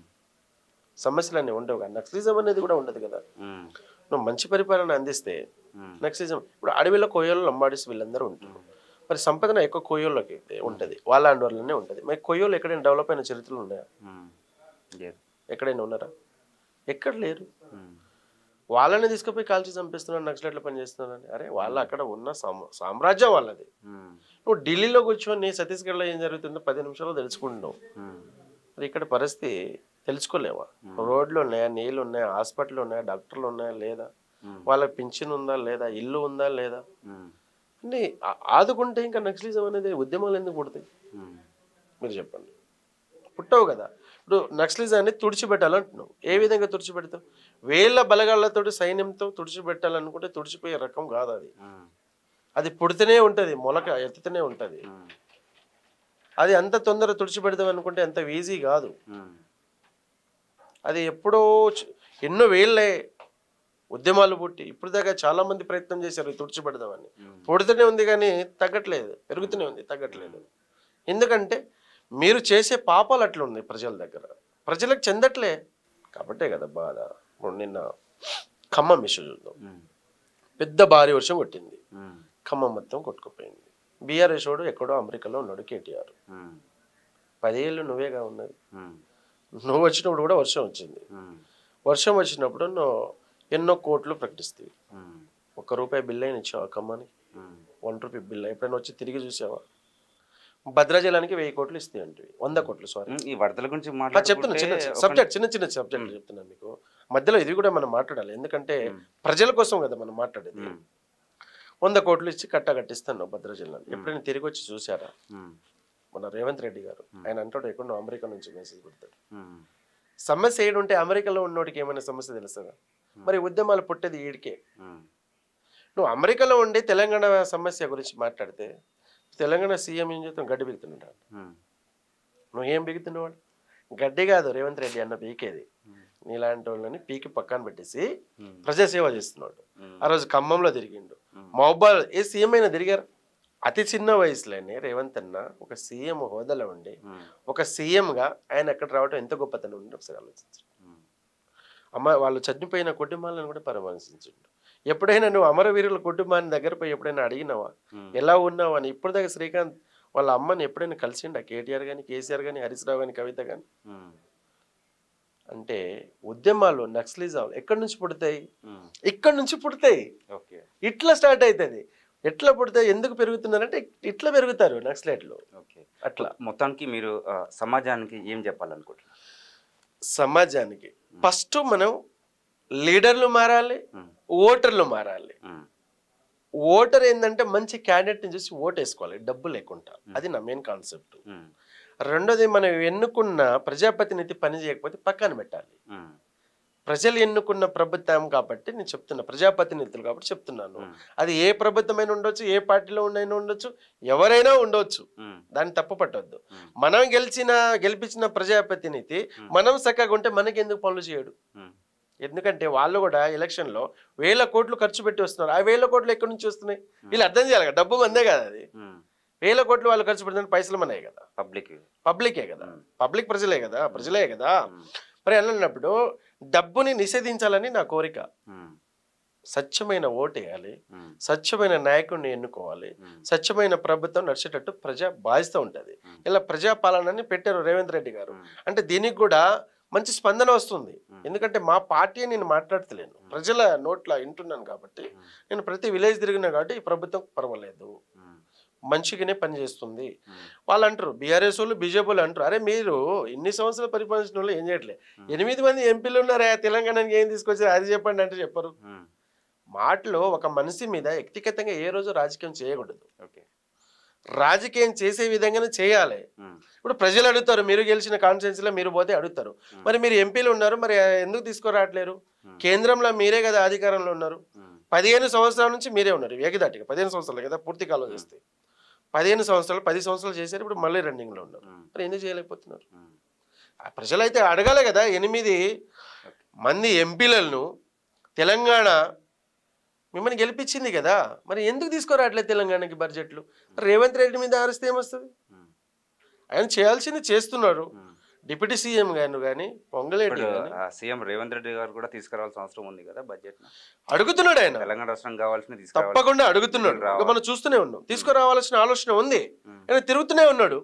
Speaker 2: సమస్యలు అన్నీ ఉండవు కదా. నక్సలిజం అనేది కూడా ఉండదు కదా. నువ్వు మంచి పరిపాలన అందిస్తే నక్సలిజం, ఇప్పుడు అడవిలో కోయోళ్ళు లంబాడీస్ వీళ్ళందరూ ఉంటారు. మరి సంపదన ఎక్కువ కోయోళ్ళకి ఉంటుంది, వాళ్ళ అండర్లోనే ఉంటుంది. మరి కోయోళ్ళు ఎక్కడైనా డెవలప్ అయిన చరిత్రలు ఉన్నాయా? ఎక్కడైనా ఉన్నారా? ఎక్కడ లేరు. వాళ్ళని తీసుకుపోయి కాల్చి చంపిస్తున్నారు, నక్సలైట్లు పనిచేస్తున్నారని. అరే వాళ్ళు అక్కడ ఉన్న సామ్రాజ్యం వాళ్ళది. నువ్వు ఢిల్లీలో కూర్చొని ఛత్తీస్గఢ్లో ఏం జరుగుతుందో 10 నిమిషాల్లో తెలుసుకుంటున్నావు. మరి ఇక్కడ పరిస్థితి తెలుసుకోలేవా? రోడ్లు ఉన్నాయా, నీళ్ళు ఉన్నాయా, హాస్పిటల్ ఉన్నాయా, డాక్టర్లు ఉన్నాయా లేదా, వాళ్ళకి పింఛన్ ఉందా లేదా, ఇల్లు ఉందా లేదా, అన్నీ ఆదుకుంటే ఇంకా నక్సలిజం అనేది ఉద్యమాలు ఎందుకు పుడతాయి మీరు చెప్పండి? పుట్టవు కదా. ఇప్పుడు నక్సలిజాన్ని తుడిచిపెట్టాలంటున్నావు. ఏ విధంగా తుడిచిపెడతావు? వేళ్ళ బలగాళ్లతో సైన్యంతో తుడిచిపెట్టాలనుకుంటే తుడిచిపోయే రకం కాదు అది. అది పుడితేనే ఉంటుంది, మొలక ఎత్తుతూనే ఉంటుంది. అది అంత తొందర తుడిచిపెడతాం అనుకుంటే అంత ఈజీ కాదు. అది ఎప్పుడో ఎన్నో వేళ్ళే ఉద్యమాలు పుట్టి ఇప్పుడు దాకా చాలా మంది ప్రయత్నం చేశారు తుడిచిపెడదామని. పుడుతూనే ఉంది కానీ తగ్గట్లేదు, పెరుగుతూనే ఉంది తగ్గట్లేదు. ఎందుకంటే మీరు చేసే పాపాలు అట్లా ఉన్నాయి ప్రజల దగ్గర, ప్రజలకు చెందట్లే కాబట్టే కదా బాధ. ఇప్పుడు నిన్న ఖమ్మం ఇష్యూ చూద్దాం. పెద్ద భారీ వర్షం కొట్టింది, ఖమ్మం మొత్తం కొట్టుకుపోయింది. బీఆర్ఎస్ వాడు ఎక్కడో అమెరికాలో ఉన్నాడు కేటీఆర్. 10 ఏళ్ళు నువ్వేగా ఉన్నది. నువ్వు వచ్చినప్పుడు కూడా వర్షం వచ్చింది. వర్షం వచ్చినప్పుడు నువ్వు ఎన్నో కోట్లు ప్రకటిస్తాయి. ₹1 బిల్ అయినా ఇచ్చావా ఖమ్మానికి? ₹1 బిల్ ఎప్పుడైనా వచ్చి తిరిగి చూసావా? భద్రాచలానికి 1000 కోట్లు ఇస్తాయి అంటే 100 కోట్లు సారీ.
Speaker 1: ఈ వరదల గురించి
Speaker 2: చెప్తున్నా, చిన్న సబ్జెక్ట్ చెప్తున్నాను మీకు. మధ్యలో ఇది కూడా మనం మాట్లాడాలి, ఎందుకంటే ప్రజల కోసం కదా మనం మాట్లాడేది. 100 కోట్లు ఇచ్చి కట్టిస్తాను భద్రాచలాన్ని. ఎప్పుడైనా తిరిగి వచ్చి చూసారా? మన రేవంత్ రెడ్డి గారు ఆయన అంటాడు ఎక్కడో అమెరికా నుంచి మెసేజ్ పెడతాడు. సమస్య ఏడుంటే అమెరికాలో ఉన్నోడికి ఏమైనా సమస్య తెలుస్తుందా? మరి ఉద్యమాలు పుట్టేది ఈడికే. నువ్వు అమెరికాలో ఉండి తెలంగాణ సమస్య గురించి మాట్లాడితే తెలంగాణ సీఎం ఏం చేస్తాం? గడ్డి బిగుతున్నాడు. నువ్వు ఏం బిగుతున్నావాడు? గడ్డి కాదు రేవంత్ రెడ్డి అన్న పీకేది. నీలాంటి వాళ్ళని పీకి పక్కన పెట్టేసి ప్రజాసేవ చేస్తున్నాడు. ఆ రోజు ఖమ్మంలో తిరిగిండు, మహబూబాద్ ఏ సీఎం అయినా తిరిగారు? అతి చిన్న వయసులోనే రేవంత్ అన్న ఒక సీఎం హోదాలో ఉండి ఒక సీఎంగా ఆయన ఎక్కడ రావటం ఎంత గొప్పతనం ఉండి ఒకసారి ఆలోచించండి. వాళ్ళు చనిపోయిన కుటుంబాలను కూడా పరామర్శించండు. ఎప్పుడైనా నువ్వు అమరవీరుల కుటుంబాన్ని దగ్గర పోయి ఎప్పుడైనా అడిగినావా ఎలా ఉన్నావా అని? ఇప్పుడు దాకా శ్రీకాంత్ వాళ్ళ అమ్మని ఎప్పుడైనా కలిసిండా? కేటీఆర్ కానీ, కేసీఆర్ కానీ, హరీష్ రావు కానీ, కవిత కానీ. అంటే ఉద్యమాలు నక్సలిజాలు ఎక్కడి నుంచి పుడతాయి? ఇక్కడ నుంచి పుడతాయి. ఇట్లా స్టార్ట్ అవుతుంది. ఎట్లా పుడతాయి, ఎందుకు పెరుగుతున్నారంటే ఇట్లా పెరుగుతారు నక్సలైట్లు. అట్లా
Speaker 1: మొత్తానికి మీరు సమాజానికి ఏం చెప్పాలనుకుంటున్నారు?
Speaker 2: సమాజానికి ఫస్ట్ మనం లీడర్లు మారాలి, ఓటర్లు మారాలి. ఓటర్ ఏంటంటే మంచి క్యాండిడేట్ని చూసి ఓటు వేసుకోవాలి డబ్బు లేకుండా. అది నా మెయిన్ కాన్సెప్ట్. రెండోది మనం ఎన్నుకున్న ప్రజాప్రతినిధి పని చేయకపోతే పక్కన పెట్టాలి. ప్రజలు ఎన్నుకున్న ప్రభుత్వం కాబట్టి నేను చెప్తున్నా, ప్రజాప్రతినిధులు కాబట్టి చెప్తున్నాను. అది ఏ ప్రభుత్వమైనా ఉండొచ్చు, ఏ పార్టీలో ఉండైనా ఉండొచ్చు, ఎవరైనా ఉండొచ్చు, దాన్ని తప్పు పట్టొద్దు. మనం గెలిపించిన ప్రజాప్రతినిధి మనం చక్కగా ఉంటే మనకి ఎందుకు పనులు చేయడు? ఎందుకంటే వాళ్ళు కూడా ఎలక్షన్లో 1000 కోట్లు ఖర్చు పెట్టి వస్తున్నారు. ఆ 1000 కోట్లు ఎక్కడి నుంచి వస్తున్నాయి? వీళ్ళు అర్థం చేయాలి కదా, డబ్బు మందే కదా అది. 1000 కోట్లు వాళ్ళు ఖర్చు పెడుతున్నారు, పైసలు మనే కదా, పబ్లికే కదా, పబ్లిక్ ప్రజలే కదా. మరి అన్నప్పుడు డబ్బుని నిషేధించాలని నా కోరిక. స్వచ్ఛమైన ఓటు వేయాలి, స్వచ్ఛమైన నాయకుడిని ఎన్నుకోవాలి, స్వచ్ఛమైన ప్రభుత్వం నడిచేటట్టు ప్రజా బాధ్యత ఉంటుంది. ఇలా ప్రజాపాలనని పెట్టారు రేవంత్ రెడ్డి గారు. అంటే దీనికి కూడా మంచి స్పందన వస్తుంది. ఎందుకంటే మా పార్టీ నేను మాట్లాడతలేను, ప్రజల నోట్ల వింటున్నాను కాబట్టి. నేను ప్రతి విలేజ్ తిరిగినా కాబట్టి ఈ ప్రభుత్వం పర్వాలేదు, మంచిగానే పనిచేస్తుంది. వాళ్ళు అంటారు, బీఆర్ఎస్ వాళ్ళు బీజేపీ వాళ్ళు అంటారు, అరే మీరు ఇన్ని సంవత్సరాలు పరిపాలించిన వాళ్ళు ఏం చేయట్లేదు, 8 మంది ఎంపీలు ఉన్నారా తెలంగాణకి, ఏం తీసుకొచ్చారు అది చెప్పండి అంటే చెప్పరు. మాటలో ఒక మనిషి మీద వ్యక్తిగతంగా ఏ రోజు రాజకీయం చేయకూడదు. రాజకీయం చేసే విధంగానే చేయాలి. ఇప్పుడు ప్రజలు అడుగుతారు, మీరు గెలిచిన కాన్స్టిట్యున్సీలో మీరు పోతే అడుగుతారు, మరి మీరు ఎంపీలు ఉన్నారు, మరి ఎందుకు తీసుకురావట్లేరు? కేంద్రంలో మీరే కదా అధికారంలో ఉన్నారు, 15 సంవత్సరాల నుంచి మీరే ఉన్నారు ఏకదాటిగా. 15 సంవత్సరాలు కదా పూర్తి కాలం చేస్తే, 15 సంవత్సరాలు 10 సంవత్సరాలు చేశారు, ఇప్పుడు మళ్ళీ రన్నింగ్లో ఉన్నారు. మరి ఎందుకు చేయలేకపోతున్నారు? ప్రజలైతే అడగాలి కదా. 8 మంది ఎంపీలను తెలంగాణ మిమ్మల్ని గెలిపించింది కదా, మరి ఎందుకు తీసుకురావట్లేదు తెలంగాణకి బడ్జెట్లు? రేవంత్ రెడ్డి మీద ఆరిస్తే ఏమొస్తుంది? ఆయన చేయాల్సింది చేస్తున్నారు. డిప్యూటీ సీఎం గారు కానీ పొంగలేటి
Speaker 1: సీఎం రేవంత్ రెడ్డి గారు కూడా తీసుకురావాల్సిన అవసరం ఉంది కదా, బడ్జెట్
Speaker 2: అడుగుతున్నాడు ఆయన.
Speaker 1: తెలంగాణ రాష్ట్రం కావాల్సింది
Speaker 2: తప్పకుండా అడుగుతున్నాడు. మనం చూస్తూనే ఉన్నాం, తీసుకురావాల్సిన ఆలోచన ఉంది. ఆయన తిరుగుతూనే ఉన్నాడు,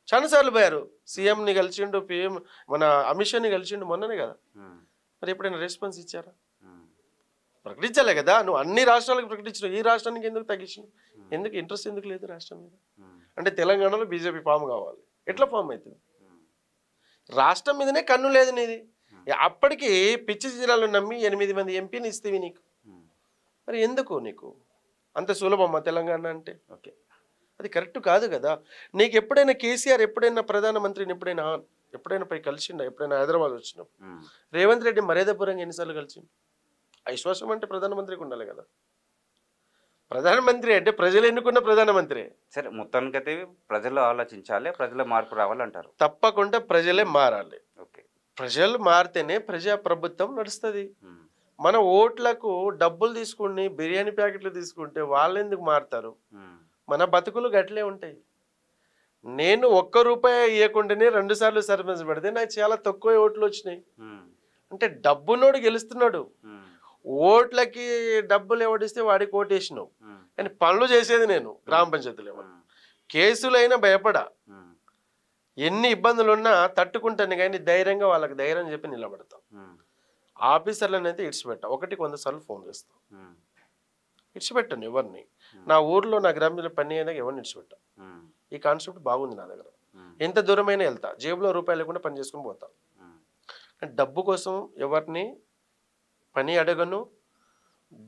Speaker 2: చాలా సార్లు పోయారు. సీఎంని కలిసిండు, పిఎం మన అమిత్ షాని కలిసిండు మొన్ననే కదా. మరి ఎప్పుడైనా రెస్పాన్స్ ఇచ్చారా? ప్రకటించాలే కదా. నువ్వు అన్ని రాష్ట్రాలకు ప్రకటించినావు, ఈ రాష్ట్రానికి ఎందుకు తగ్గించినావు? ఎందుకు ఇంట్రెస్ట్ ఎందుకు లేదు రాష్ట్రం మీద? అంటే తెలంగాణలో బీజేపీ ఫామ్ కావాలి, ఎట్లా ఫామ్ అవుతుంది? రాష్ట్రం మీదనే కన్ను లేదు నీది. అప్పటికి పిచ్చి జిల్లాలు నమ్మి 8 మంది ఎంపీని ఇస్తేవి నీకు. మరి ఎందుకు నీకు అంత సులభమా తెలంగాణ అంటే? అది కరెక్ట్ కాదు కదా. నీకు ఎప్పుడైనా కేసీఆర్ ఎప్పుడైనా ప్రధానమంత్రిని ఎప్పుడైనా పోయి కలిసిండా? ఎప్పుడైనా హైదరాబాద్ వచ్చినప్పుడు రేవంత్ రెడ్డి మర్యాదపూర్వంగా ఎన్నిసార్లు కలిసిండు? విశ్వాసం అంటే ప్రధానమంత్రికి ఉండాలి కదా. ప్రధానమంత్రి అంటే ప్రజలు ఎన్నుకున్న ప్రధానమంత్రి.
Speaker 1: సరే, మొత్తానికైతే ప్రజలు ఆలోచించాలి, ప్రజల మార్పు రావాలంటారు.
Speaker 2: తప్పకుండా ప్రజలే మారాలి. ప్రజలు మారితేనే ప్రజా ప్రభుత్వం నడుస్తుంది. మన ఓట్లకు డబ్బులు తీసుకుని బిర్యానీ ప్యాకెట్లు తీసుకుంటే వాళ్ళు ఎందుకు మారుతారు? మన బతుకులు గట్లే ఉంటాయి. నేను ₹1 ఇవ్వకుండానే 2 సార్లు సర్పంచ్ పెడితే నాకు చాలా తక్కువ ఓట్లు వచ్చినాయి. అంటే డబ్బునోడు గెలుస్తున్నాడు. ఓట్లకి డబ్బులు ఎవడిస్తే వాడికి ఓటేసినావు, కానీ పనులు చేసేది నేను గ్రామ పంచాయతీలో. కేసులైనా భయపడా, ఎన్ని ఇబ్బందులున్నా తట్టుకుంటాను, కానీ ధైర్యంగా వాళ్ళకి ధైర్యం చెప్పి నిలబడతాం. ఆఫీసర్లను అయితే ఇడిచిపెట్టా, 100 సార్లు ఫోన్ చేస్తాం. ఇడిచిపెట్టాను ఎవరిని. నా ఊర్లో నా గ్రామంలో పని అయినా ఎవరిని ఇడిచిపెట్టా. ఈ కాన్సెప్ట్ బాగుంది నా దగ్గర. ఎంత దూరమైనా వెళ్తా, జేబులో రూపాయలు లేకుండా పని చేసుకుని పోతా. డబ్బు కోసం ఎవరిని పని అడగను,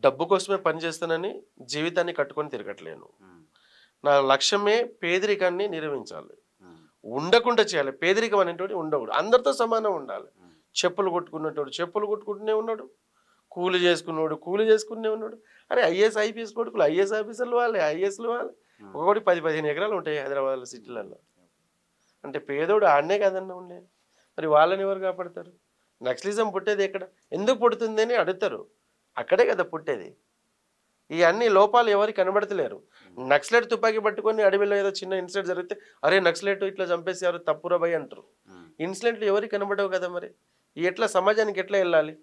Speaker 2: డబ్బు కోసమే పని చేస్తానని జీవితాన్ని కట్టుకొని తిరగట్లేను. నా లక్ష్యమే పేదరికాన్ని నిర్వహించాలి, ఉండకుండా చేయాలి. పేదరికం అనేటువంటి ఉండకూడదు, అందరితో సమానం ఉండాలి. చెప్పులు కొట్టుకున్నట్టు చెప్పులు కొట్టుకుంటూనే ఉన్నాడు, కూలి చేసుకున్నాడు కూలి చేసుకునే ఉన్నాడు. అరే ఐఏఎస్ ఐపీఎస్ కొడుకులు ఐఏఎస్ ఆఫీసర్లు వాళ్ళే, ఐఏఎస్లు వాళ్ళే. ఒకటి 10-15 ఎకరాలు ఉంటాయి హైదరాబాద్ సిటీలలో. అంటే పేదోడు ఆడనే కదన్నా ఉండేది. మరి వాళ్ళని ఎవరు కాపాడతారు? నక్సలిజం పుట్టేది ఎక్కడ, ఎందుకు పుడుతుంది అని అడుగుతారు. అక్కడే కదా పుట్టేది. ఈ అన్ని లోపాలు ఎవరికి కనబడతలేరు. నక్సలెట్ తుపాకీ పట్టుకొని అడవిలో ఏదో చిన్న ఇన్సిడెంట్ జరిగితే అరే నక్సలెట్ ఇట్లా చంపేసారు తప్పురబాయి అంటారు. ఇన్సిడెంట్లు ఎవరికి కనబడవు కదా. మరి ఎట్లా సమాజానికి ఎట్లా వెళ్ళాలి?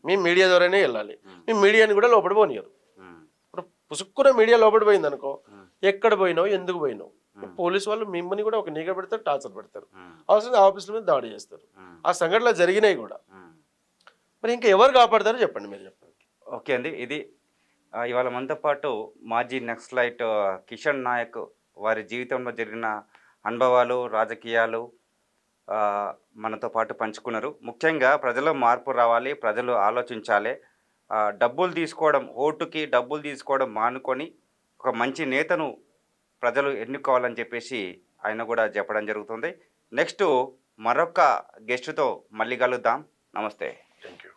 Speaker 2: మీ మీడియా ద్వారానే వెళ్ళాలి. మీ మీడియాని కూడా లోపల పోనీయరు. ఇప్పుడు పుసుక్కున మీడియా లోపల పోయింది అనుకో, ఎక్కడ పోయినావు, ఎందుకు పోయినావు, పోలీసు వాళ్ళు మిమ్మల్ని కూడా ఒక నిఘా పెడతారు, టార్చర్ పెడతారు, అవసరం ఆఫీసుల మీద దాడి చేస్తారు. ఆ సంఘటనలు జరిగినాయి కూడా. మరి ఇంకా ఎవరు కాపాడతారో చెప్పండి, మీరు చెప్పండి.
Speaker 1: ఓకే అండి, ఇది ఇవాళ మనతో పాటు మాజీ నక్సలైట్ కిషన్ నాయక్ వారి జీవితంలో జరిగిన అనుభవాలు, రాజకీయాలు మనతో పాటు పంచుకున్నారు. ముఖ్యంగా ప్రజల్లో మార్పు రావాలి, ప్రజలు ఆలోచించాలి. డబ్బులు తీసుకోవడం, ఓటుకి డబ్బులు తీసుకోవడం మానుకొని ఒక మంచి నేతను ప్రజలు ఎన్నుకోవాలని చెప్పేసి ఆయన కూడా చెప్పడం జరుగుతుంది. నెక్స్ట్ మరొక గెస్ట్తో మళ్ళీ కలుద్దాం. నమస్తే.
Speaker 2: Thank you.